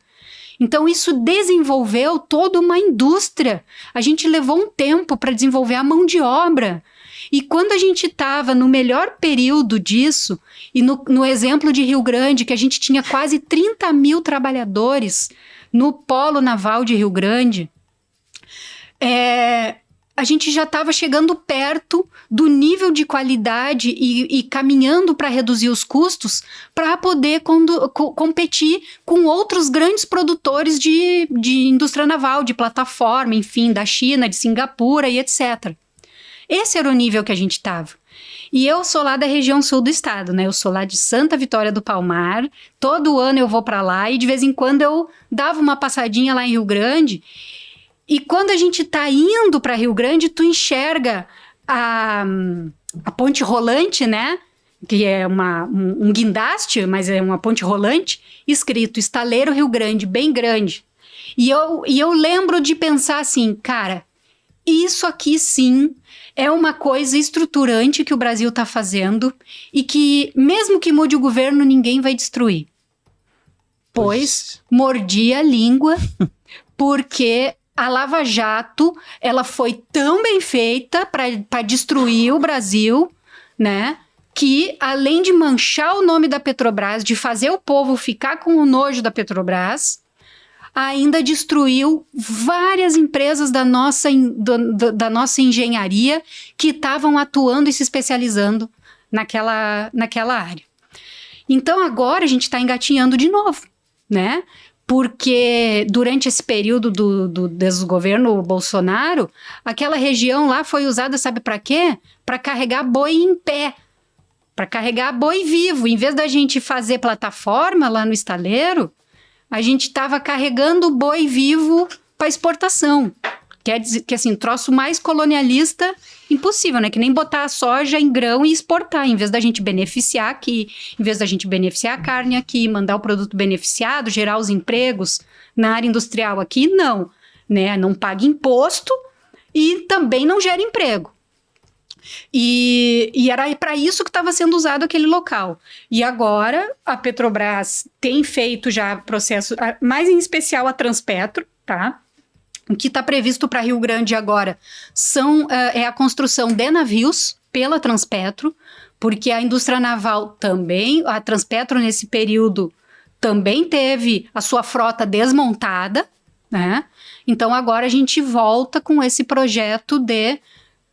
Então, isso desenvolveu toda uma indústria. A gente levou um tempo para desenvolver a mão de obra. E quando a gente estava no melhor período disso, e no exemplo de Rio Grande, que a gente tinha quase 30 mil trabalhadores no polo naval de Rio Grande, a gente já estava chegando perto do nível de qualidade e caminhando para reduzir os custos para poder competir com outros grandes produtores de indústria naval, de plataforma, enfim, da China, de Singapura e etc. Esse era o nível que a gente estava. E eu sou lá da região sul do estado, né? Eu sou lá de Santa Vitória do Palmar. Todo ano eu vou para lá e de vez em quando eu dava uma passadinha lá em Rio Grande. E quando a gente tá indo para Rio Grande, tu enxerga a ponte rolante, né? Que é um guindaste, mas é uma ponte rolante, escrito Estaleiro Rio Grande, bem grande. E eu lembro de pensar assim, cara, isso aqui sim é uma coisa estruturante que o Brasil está fazendo e que, mesmo que mude o governo, ninguém vai destruir. Pois mordi a língua, porque a Lava Jato, ela foi tão bem feita para destruir o Brasil, né? Que, além de manchar o nome da Petrobras, de fazer o povo ficar com o nojo da Petrobras, ainda destruiu várias empresas da nossa engenharia que estavam atuando e se especializando naquela área. Então, agora a gente está engatinhando de novo, né? Porque durante esse período do desgoverno Bolsonaro, aquela região lá foi usada, sabe para quê? Para carregar boi em pé, para carregar boi vivo. Em vez da gente fazer plataforma lá no estaleiro, a gente estava carregando o boi vivo para exportação. Quer dizer que, assim, troço mais colonialista impossível, né? Que nem botar a soja em grão e exportar. Em vez da gente beneficiar aqui, em vez da gente beneficiar a carne aqui, mandar o produto beneficiado, gerar os empregos na área industrial aqui, não. Né? Não paga imposto e também não gera emprego. E era para isso que estava sendo usado aquele local. E agora a Petrobras tem feito já processo, mais em especial a Transpetro, tá? O que está previsto para Rio Grande agora é a construção de navios pela Transpetro, porque a indústria naval também, a Transpetro nesse período também teve a sua frota desmontada, né? Então agora a gente volta com esse projeto de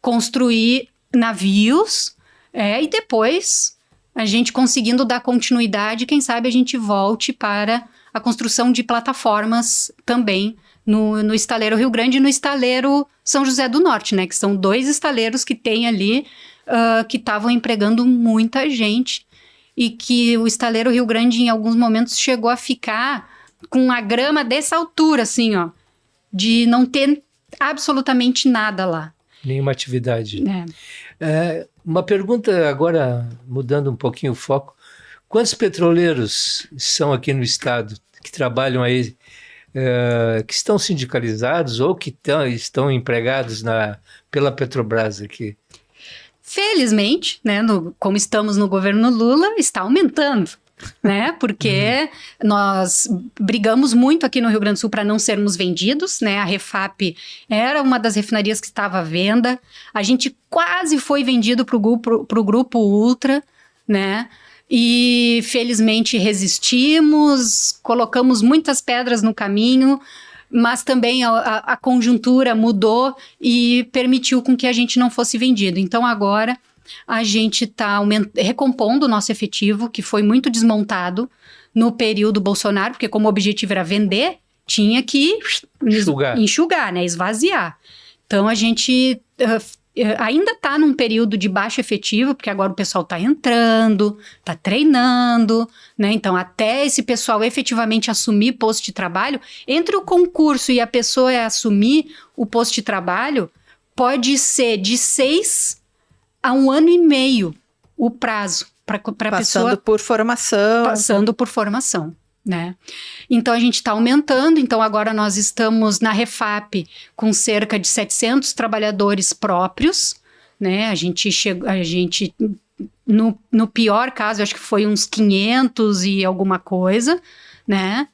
construir navios, e depois a gente conseguindo dar continuidade, quem sabe a gente volte para a construção de plataformas também no estaleiro Rio Grande e no estaleiro São José do Norte, né? Que são 2 estaleiros que tem ali, que estavam empregando muita gente e que o estaleiro Rio Grande em alguns momentos chegou a ficar com a grama dessa altura, assim, ó, de não ter absolutamente nada lá. Nenhuma atividade. Uma pergunta agora, mudando um pouquinho o foco. Quantos petroleiros são aqui no estado que trabalham aí, que estão sindicalizados ou que estão empregados pela Petrobras aqui? Felizmente, né, como estamos no governo Lula, está aumentando. Né? Porque nós brigamos muito aqui no Rio Grande do Sul para não sermos vendidos, né? A Refap era uma das refinarias que estava à venda. A gente quase foi vendido para o grupo Ultra, né? E felizmente resistimos, colocamos muitas pedras no caminho, mas também a conjuntura mudou e permitiu com que a gente não fosse vendido. Então agora a gente está recompondo o nosso efetivo, que foi muito desmontado no período Bolsonaro, porque como o objetivo era vender, tinha que enxugar, né? Esvaziar. Então a gente ainda está num período de baixo efetivo, porque agora o pessoal está entrando, está treinando, né? Então até esse pessoal efetivamente assumir posto de trabalho, entre o concurso e a pessoa assumir o posto de trabalho, pode ser de 6 a 1 ano e meio o prazo para a pessoa... Passando por formação. Passando por formação. né? Então, a gente está aumentando. Então, agora nós estamos na Refap com cerca de 700 trabalhadores próprios, né? A gente no pior caso, acho que foi uns 500 e alguma coisa, né?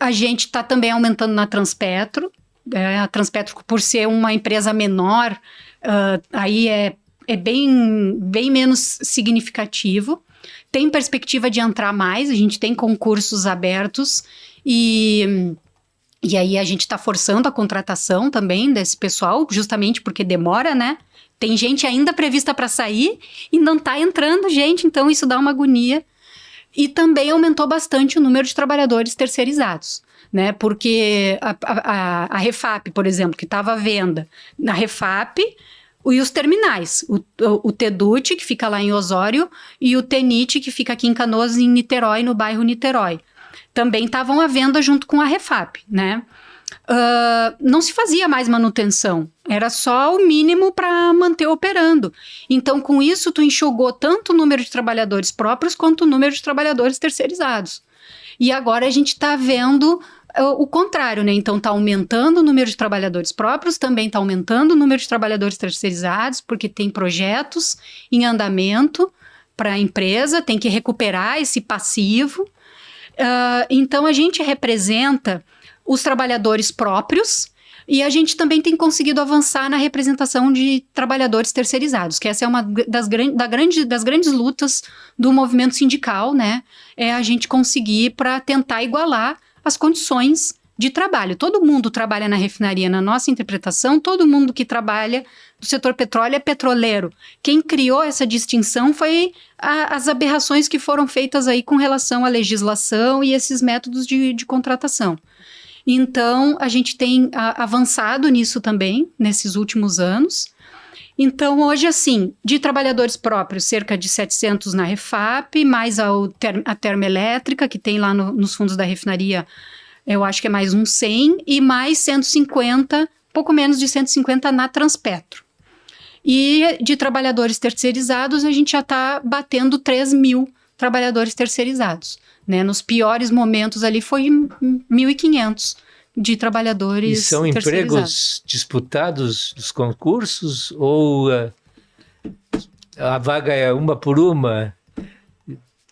A gente está também aumentando na Transpetro. A Transpetro, por ser uma empresa menor, aí é bem menos significativo. Tem perspectiva de entrar mais, a gente tem concursos abertos e aí a gente está forçando a contratação também desse pessoal, justamente porque demora, né? Tem gente ainda prevista para sair e não está entrando gente, então isso dá uma agonia. E também aumentou bastante o número de trabalhadores terceirizados, né? Porque a Refap, por exemplo, que estava à venda na Refap, e os terminais, o TEDUT, que fica lá em Osório, e o TENIT, que fica aqui em Canoas, em Niterói, no bairro Niterói. Também estavam à venda junto com a Refap, né? Não se fazia mais manutenção, era só o mínimo para manter operando. Então, com isso, tu enxugou tanto o número de trabalhadores próprios quanto o número de trabalhadores terceirizados. E agora a gente está vendo o contrário, né? Então, está aumentando o número de trabalhadores próprios, também está aumentando o número de trabalhadores terceirizados, porque tem projetos em andamento para a empresa, tem que recuperar esse passivo. Então, a gente representa os trabalhadores próprios e a gente também tem conseguido avançar na representação de trabalhadores terceirizados, que essa é uma das grandes lutas do movimento sindical, né? É a gente conseguir para tentar igualar as condições de trabalho. Todo mundo trabalha na refinaria, na nossa interpretação, todo mundo que trabalha no setor petróleo é petroleiro. Quem criou essa distinção foi as aberrações que foram feitas aí com relação à legislação e esses métodos de contratação. Então, a gente tem avançado nisso também, nesses últimos anos. Então, hoje, assim, de trabalhadores próprios, cerca de 700 na Refap, mais a termoelétrica, que tem lá nos fundos da refinaria, eu acho que é mais uns 100, e mais 150, pouco menos de 150 na Transpetro. E de trabalhadores terceirizados, a gente já está batendo 3 mil trabalhadores terceirizados, né? Nos piores momentos ali foi 1.500 de trabalhadores terceirizados. E são empregos disputados dos concursos ou a vaga é uma por uma?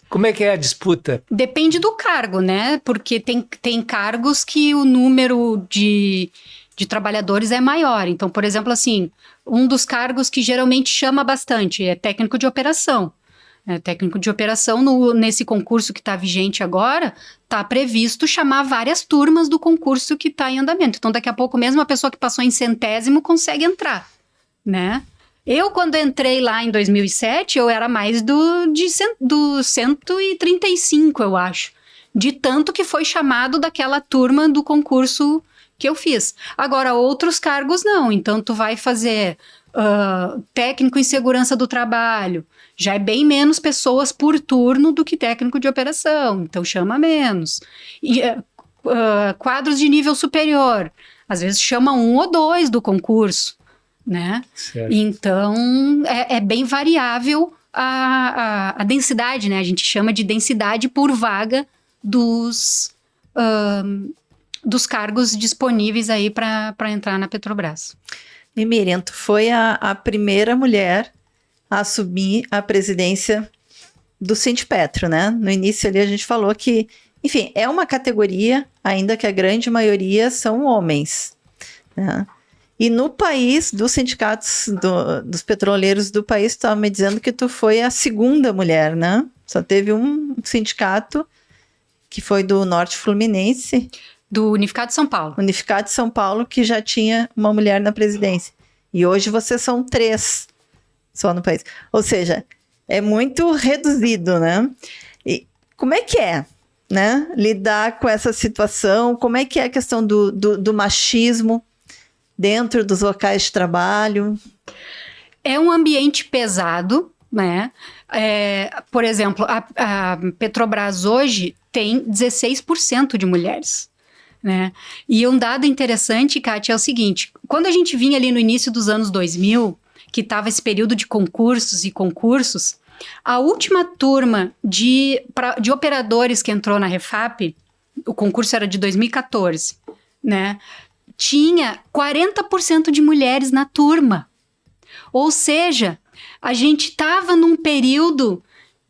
Como é que é a disputa? Depende do cargo, né? Porque tem cargos que o número de trabalhadores é maior. Então, por exemplo, assim, um dos cargos que geralmente chama bastante é técnico de operação. Técnico de operação, nesse concurso que está vigente agora, está previsto chamar várias turmas do concurso que está em andamento. Então, daqui a pouco, mesmo a pessoa que passou em 100º consegue entrar, né? Eu, quando entrei lá em 2007, eu era mais do 135, eu acho. De tanto que foi chamado daquela turma do concurso que eu fiz. Agora, outros cargos não. Então, tu vai fazer técnico em segurança do trabalho. Já é bem menos pessoas por turno do que técnico de operação. Então, chama menos. E, quadros de nível superior. Às vezes, chama 1 ou 2 do concurso, né? Certo. Então, é bem variável a densidade, né? A gente chama de densidade por vaga dos cargos disponíveis aí para entrar na Petrobras. E Miriam, tu foi a primeira mulher a assumir a presidência do Sindipetro, né? No início ali a gente falou que, enfim, é uma categoria, ainda que a grande maioria são homens, né? E no país, dos sindicatos, dos petroleiros do país, tu estava me dizendo que tu foi a segunda mulher, né? Só teve um sindicato que foi do Norte Fluminense. Do Unificado de São Paulo. Unificado de São Paulo, que já tinha uma mulher na presidência. E hoje vocês são 3 só no país. Ou seja, é muito reduzido, né? E como é que é, né? Lidar com essa situação? Como é que é a questão do machismo dentro dos locais de trabalho? É um ambiente pesado, né? Por exemplo, a Petrobras hoje tem 16% de mulheres, né? E um dado interessante, Kátia, é o seguinte: quando a gente vinha ali no início dos anos 2000, que estava esse período de concursos, A última turma de operadores que entrou na Refap, o concurso era de 2014, né? Tinha 40% de mulheres na turma. Ou seja, a gente estava num período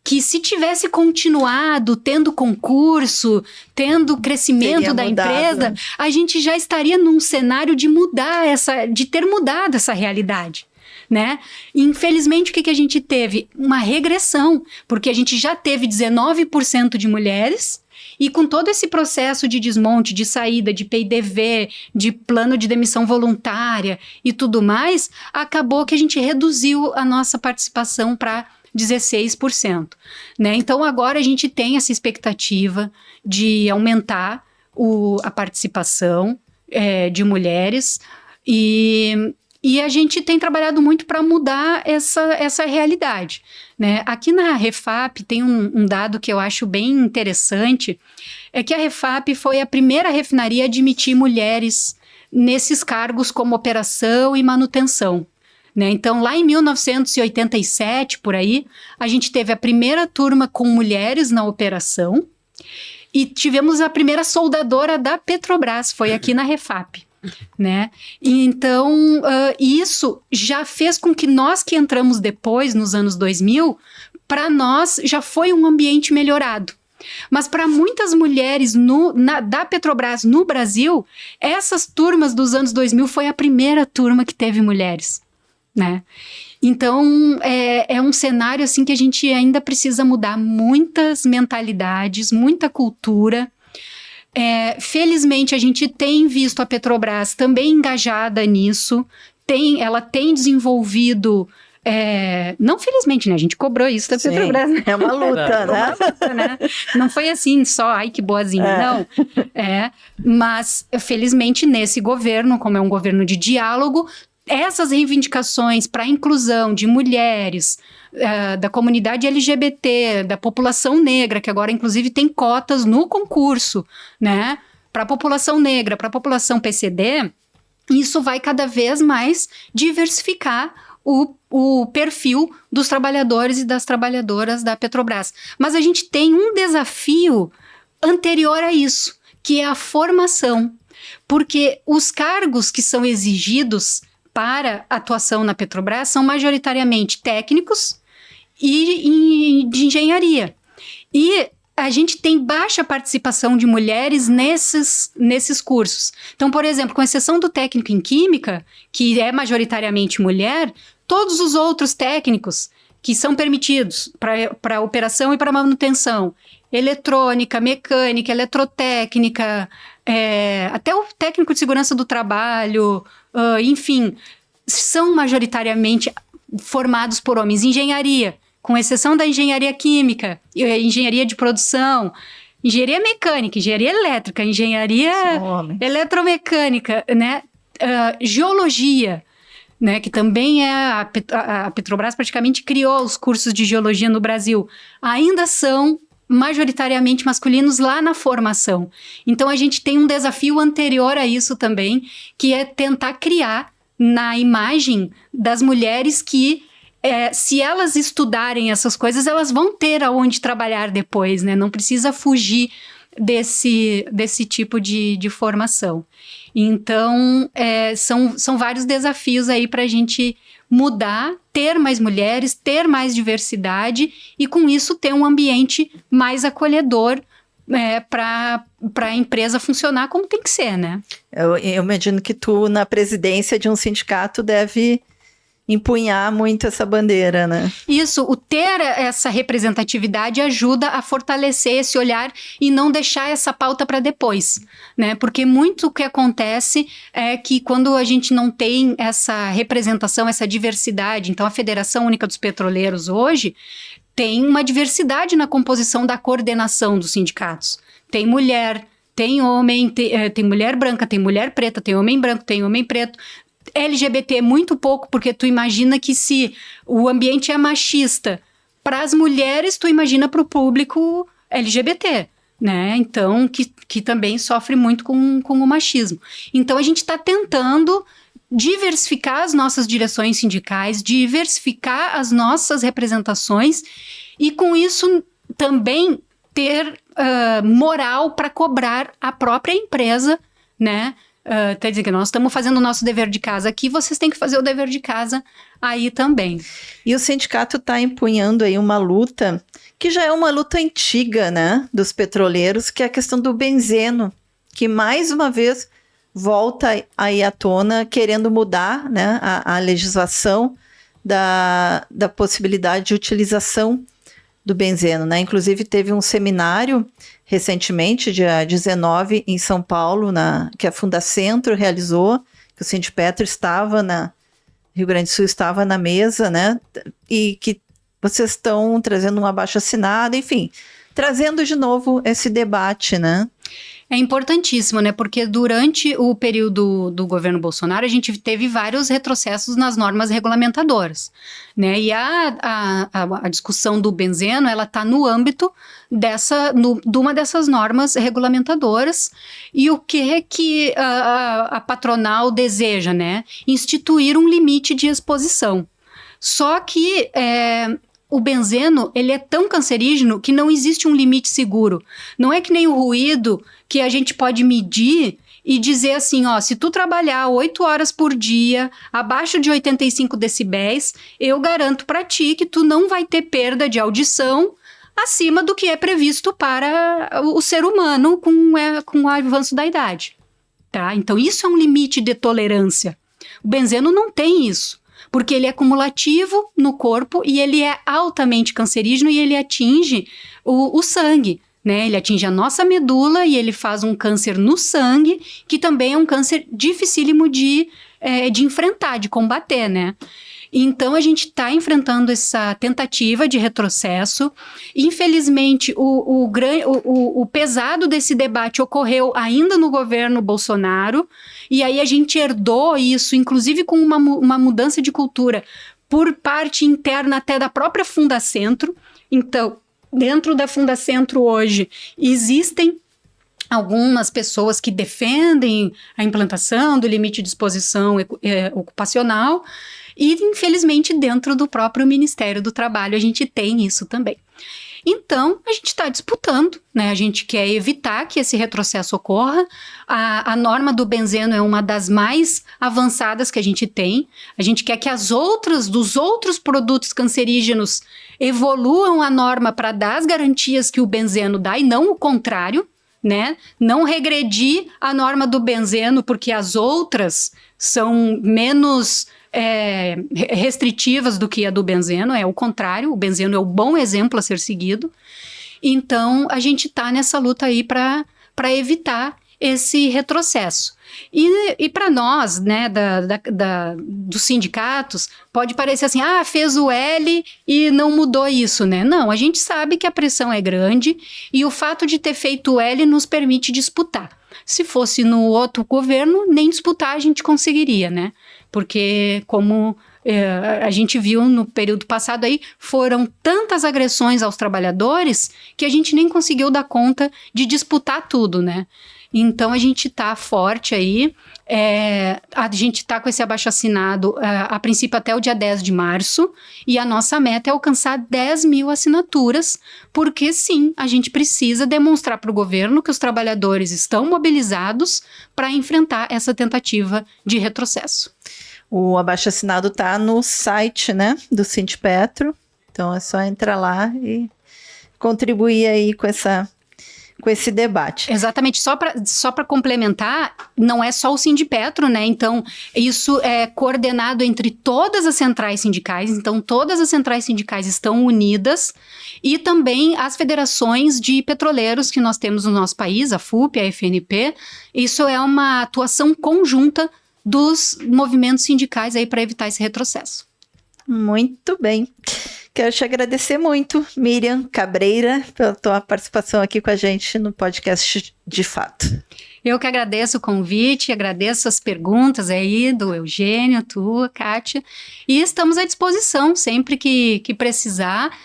que, se tivesse continuado tendo concurso, tendo crescimento da empresa, a gente já estaria num cenário de ter mudado essa realidade, né? Infelizmente, o que a gente teve? Uma regressão, porque a gente já teve 19% de mulheres, e com todo esse processo de desmonte, de saída, de PIDV, de plano de demissão voluntária e tudo mais, acabou que a gente reduziu a nossa participação para 16%, né? Então, agora a gente tem essa expectativa de aumentar a participação de mulheres e a gente tem trabalhado muito para mudar essa realidade, né? Aqui na Refap tem um dado que eu acho bem interessante, é que a Refap foi a primeira refinaria a admitir mulheres nesses cargos como operação e manutenção, né? Então, lá em 1987, por aí, a gente teve a primeira turma com mulheres na operação e tivemos a primeira soldadora da Petrobras, foi aqui na Refap, né? Então, isso já fez com que nós que entramos depois, nos anos 2000, para nós já foi um ambiente melhorado. Mas para muitas mulheres da Petrobras no Brasil, essas turmas dos anos 2000 foi a primeira turma que teve mulheres, né? Então, é um cenário assim que a gente ainda precisa mudar muitas mentalidades, muita cultura. Felizmente, a gente tem visto a Petrobras também engajada nisso, ela tem desenvolvido... não felizmente, né? A gente cobrou isso da Petrobras. Né? É uma luta, né? Não foi assim só, ai que boazinha, não. Mas, felizmente, nesse governo, como é um governo de diálogo, essas reivindicações para a inclusão de mulheres, da comunidade LGBT, da população negra, que agora inclusive tem cotas no concurso, né? Para a população negra, para a população PCD, isso vai cada vez mais diversificar o perfil dos trabalhadores e das trabalhadoras da Petrobras. Mas a gente tem um desafio anterior a isso, que é a formação. Porque os cargos que são exigidos para atuação na Petrobras são majoritariamente técnicos e de engenharia. E a gente tem baixa participação de mulheres nesses cursos. Então, por exemplo, com exceção do técnico em química, que é majoritariamente mulher, todos os outros técnicos que são permitidos para operação e para manutenção, eletrônica, mecânica, eletrotécnica, até o técnico de segurança do trabalho, enfim, são majoritariamente formados por homens. Engenharia, com exceção da engenharia química, engenharia de produção, engenharia mecânica, engenharia elétrica, engenharia eletromecânica, né? Geologia, né? Que também a Petrobras praticamente criou os cursos de geologia no Brasil. Ainda são majoritariamente masculinos lá na formação. Então, a gente tem um desafio anterior a isso também, que é tentar criar na imagem das mulheres que, se elas estudarem essas coisas, elas vão ter aonde trabalhar depois, né? Não precisa fugir desse tipo de formação. Então, são vários desafios aí para a gente mudar, ter mais mulheres, ter mais diversidade e, com isso, ter um ambiente mais acolhedor para a empresa funcionar como tem que ser, né? Eu imagino que tu, na presidência de um sindicato, deve empunhar muito essa bandeira, né? Isso, o ter essa representatividade ajuda a fortalecer esse olhar e não deixar essa pauta para depois, né? Porque muito o que acontece é que quando a gente não tem essa representação, essa diversidade, então a Federação Única dos Petroleiros hoje tem uma diversidade na composição da coordenação dos sindicatos. Tem mulher, tem homem, tem mulher branca, tem mulher preta, tem homem branco, tem homem preto. LGBT muito pouco, porque tu imagina que se o ambiente é machista para as mulheres, tu imagina para o público LGBT, né? Então, que também sofre muito com o machismo. Então, a gente está tentando diversificar as nossas direções sindicais, diversificar as nossas representações e, com isso, também ter moral para cobrar a própria empresa, né? Quer dizer que nós estamos fazendo o nosso dever de casa aqui, vocês têm que fazer o dever de casa aí também. E o sindicato está empunhando aí uma luta, que já é uma luta antiga, né, dos petroleiros, que é a questão do benzeno, que mais uma vez volta aí à tona, querendo mudar, né, a legislação da possibilidade de utilização do benzeno, né? Inclusive teve um seminário recentemente, dia 19, em São Paulo, que a Fundacentro realizou, que o Sindipetro estava Rio Grande do Sul estava na mesa, né? E que vocês estão trazendo um abaixo-assinado, enfim, trazendo de novo esse debate, né? É importantíssimo, né? Porque durante o período do governo Bolsonaro, a gente teve vários retrocessos nas normas regulamentadoras, né? E a discussão do benzeno, ela está no âmbito de uma dessas normas regulamentadoras. E o que a patronal deseja, né? Instituir um limite de exposição. Só que o benzeno, ele é tão cancerígeno que não existe um limite seguro. Não é que nem o ruído que a gente pode medir e dizer assim, ó, se tu trabalhar 8 horas por dia, abaixo de 85 decibéis, eu garanto para ti que tu não vai ter perda de audição acima do que é previsto para o ser humano com o avanço da idade. Tá? Então, isso é um limite de tolerância. O benzeno não tem isso. Porque ele é cumulativo no corpo e ele é altamente cancerígeno e ele atinge o sangue, né? Ele atinge a nossa medula e ele faz um câncer no sangue, que também é um câncer dificílimo de enfrentar, de combater, né? Então, a gente está enfrentando essa tentativa de retrocesso. Infelizmente, o pesado desse debate ocorreu ainda no governo Bolsonaro, e aí a gente herdou isso, inclusive com uma mudança de cultura por parte interna até da própria Fundacentro. Então, dentro da Fundacentro hoje, existem algumas pessoas que defendem a implantação do limite de exposição ocupacional, e, infelizmente, dentro do próprio Ministério do Trabalho, a gente tem isso também. Então, a gente está disputando, né? A gente quer evitar que esse retrocesso ocorra. A norma do benzeno é uma das mais avançadas que a gente tem. A gente quer que dos outros produtos cancerígenos evoluam a norma para dar as garantias que o benzeno dá e não o contrário, né? Não regredir a norma do benzeno porque as outras são menos restritivas do que a do benzeno, é o contrário, o benzeno é o bom exemplo a ser seguido. Então, a gente está nessa luta aí para evitar esse retrocesso. E para nós, né, dos sindicatos, pode parecer assim, fez o L e não mudou isso, né? Não, a gente sabe que a pressão é grande e o fato de ter feito o L nos permite disputar. Se fosse no outro governo, nem disputar a gente conseguiria, né? Porque, como a gente viu no período passado aí, foram tantas agressões aos trabalhadores que a gente nem conseguiu dar conta de disputar tudo, né? Então, a gente está forte aí, a gente está com esse abaixo-assinado a princípio até o dia 10 de março, e a nossa meta é alcançar 10 mil assinaturas, porque sim, a gente precisa demonstrar para o governo que os trabalhadores estão mobilizados para enfrentar essa tentativa de retrocesso. O abaixo-assinado está no site, né, do Sindipetro, então é só entrar lá e contribuir aí com esse debate. Exatamente, só para complementar, não é só o Sindipetro, né? Então, isso é coordenado entre todas as centrais sindicais, então todas as centrais sindicais estão unidas, e também as federações de petroleiros que nós temos no nosso país, a FUP, a FNP, isso é uma atuação conjunta dos movimentos sindicais aí para evitar esse retrocesso. Muito bem. Quero te agradecer muito, Miriam Cabreira, pela tua participação aqui com a gente no podcast De Fato. Eu que agradeço o convite, agradeço as perguntas aí do Eugênio, tua, Kátia, e estamos à disposição sempre que precisar.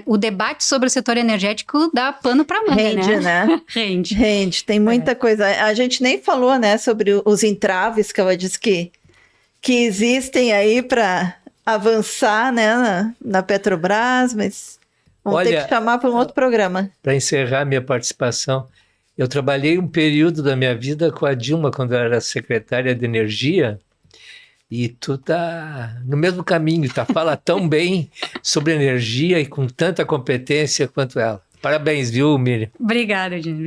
o debate sobre o setor energético dá pano para manga, Rende, né? Rende. Tem muita coisa. A gente nem falou, né, sobre os entraves que ela disse que existem aí para avançar, né, na Petrobras, mas vamos ter que chamar para um outro programa. Para encerrar minha participação, eu trabalhei um período da minha vida com a Dilma, quando ela era secretária de Energia, e tu tá no mesmo caminho, fala tão bem sobre energia e com tanta competência quanto ela. Parabéns, viu, Miriam? Obrigada, Dini.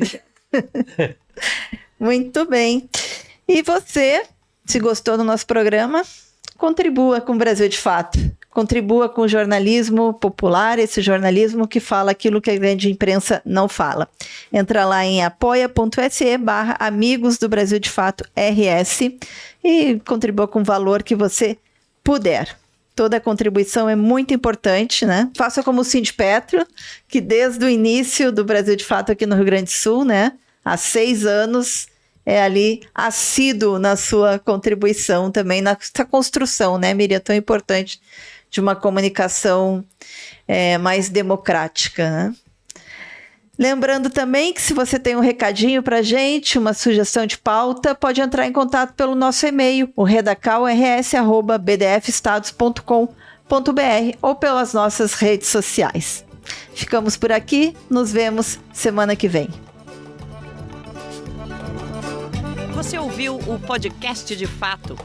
Muito bem. E você, se gostou do nosso programa, contribua com o Brasil de Fato. Contribua com o jornalismo popular, esse jornalismo que fala aquilo que a grande imprensa não fala. Entra lá em apoia.se/Amigos do Brasil de Fato RS e contribua com o valor que você puder. Toda contribuição é muito importante, né? Faça como o Sindipetro, que desde o início do Brasil de Fato aqui no Rio Grande do Sul, né? Há 6 anos, é ali assíduo na sua contribuição também, nessa construção, né, Miriam? Tão importante de uma comunicação mais democrática, né? Lembrando também que se você tem um recadinho para a gente, uma sugestão de pauta, pode entrar em contato pelo nosso e-mail, o redacalrs@bdfestados.com.br ou pelas nossas redes sociais. Ficamos por aqui, nos vemos semana que vem. Você ouviu o podcast de Fato,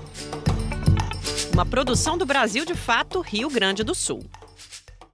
uma produção do Brasil de Fato, Rio Grande do Sul.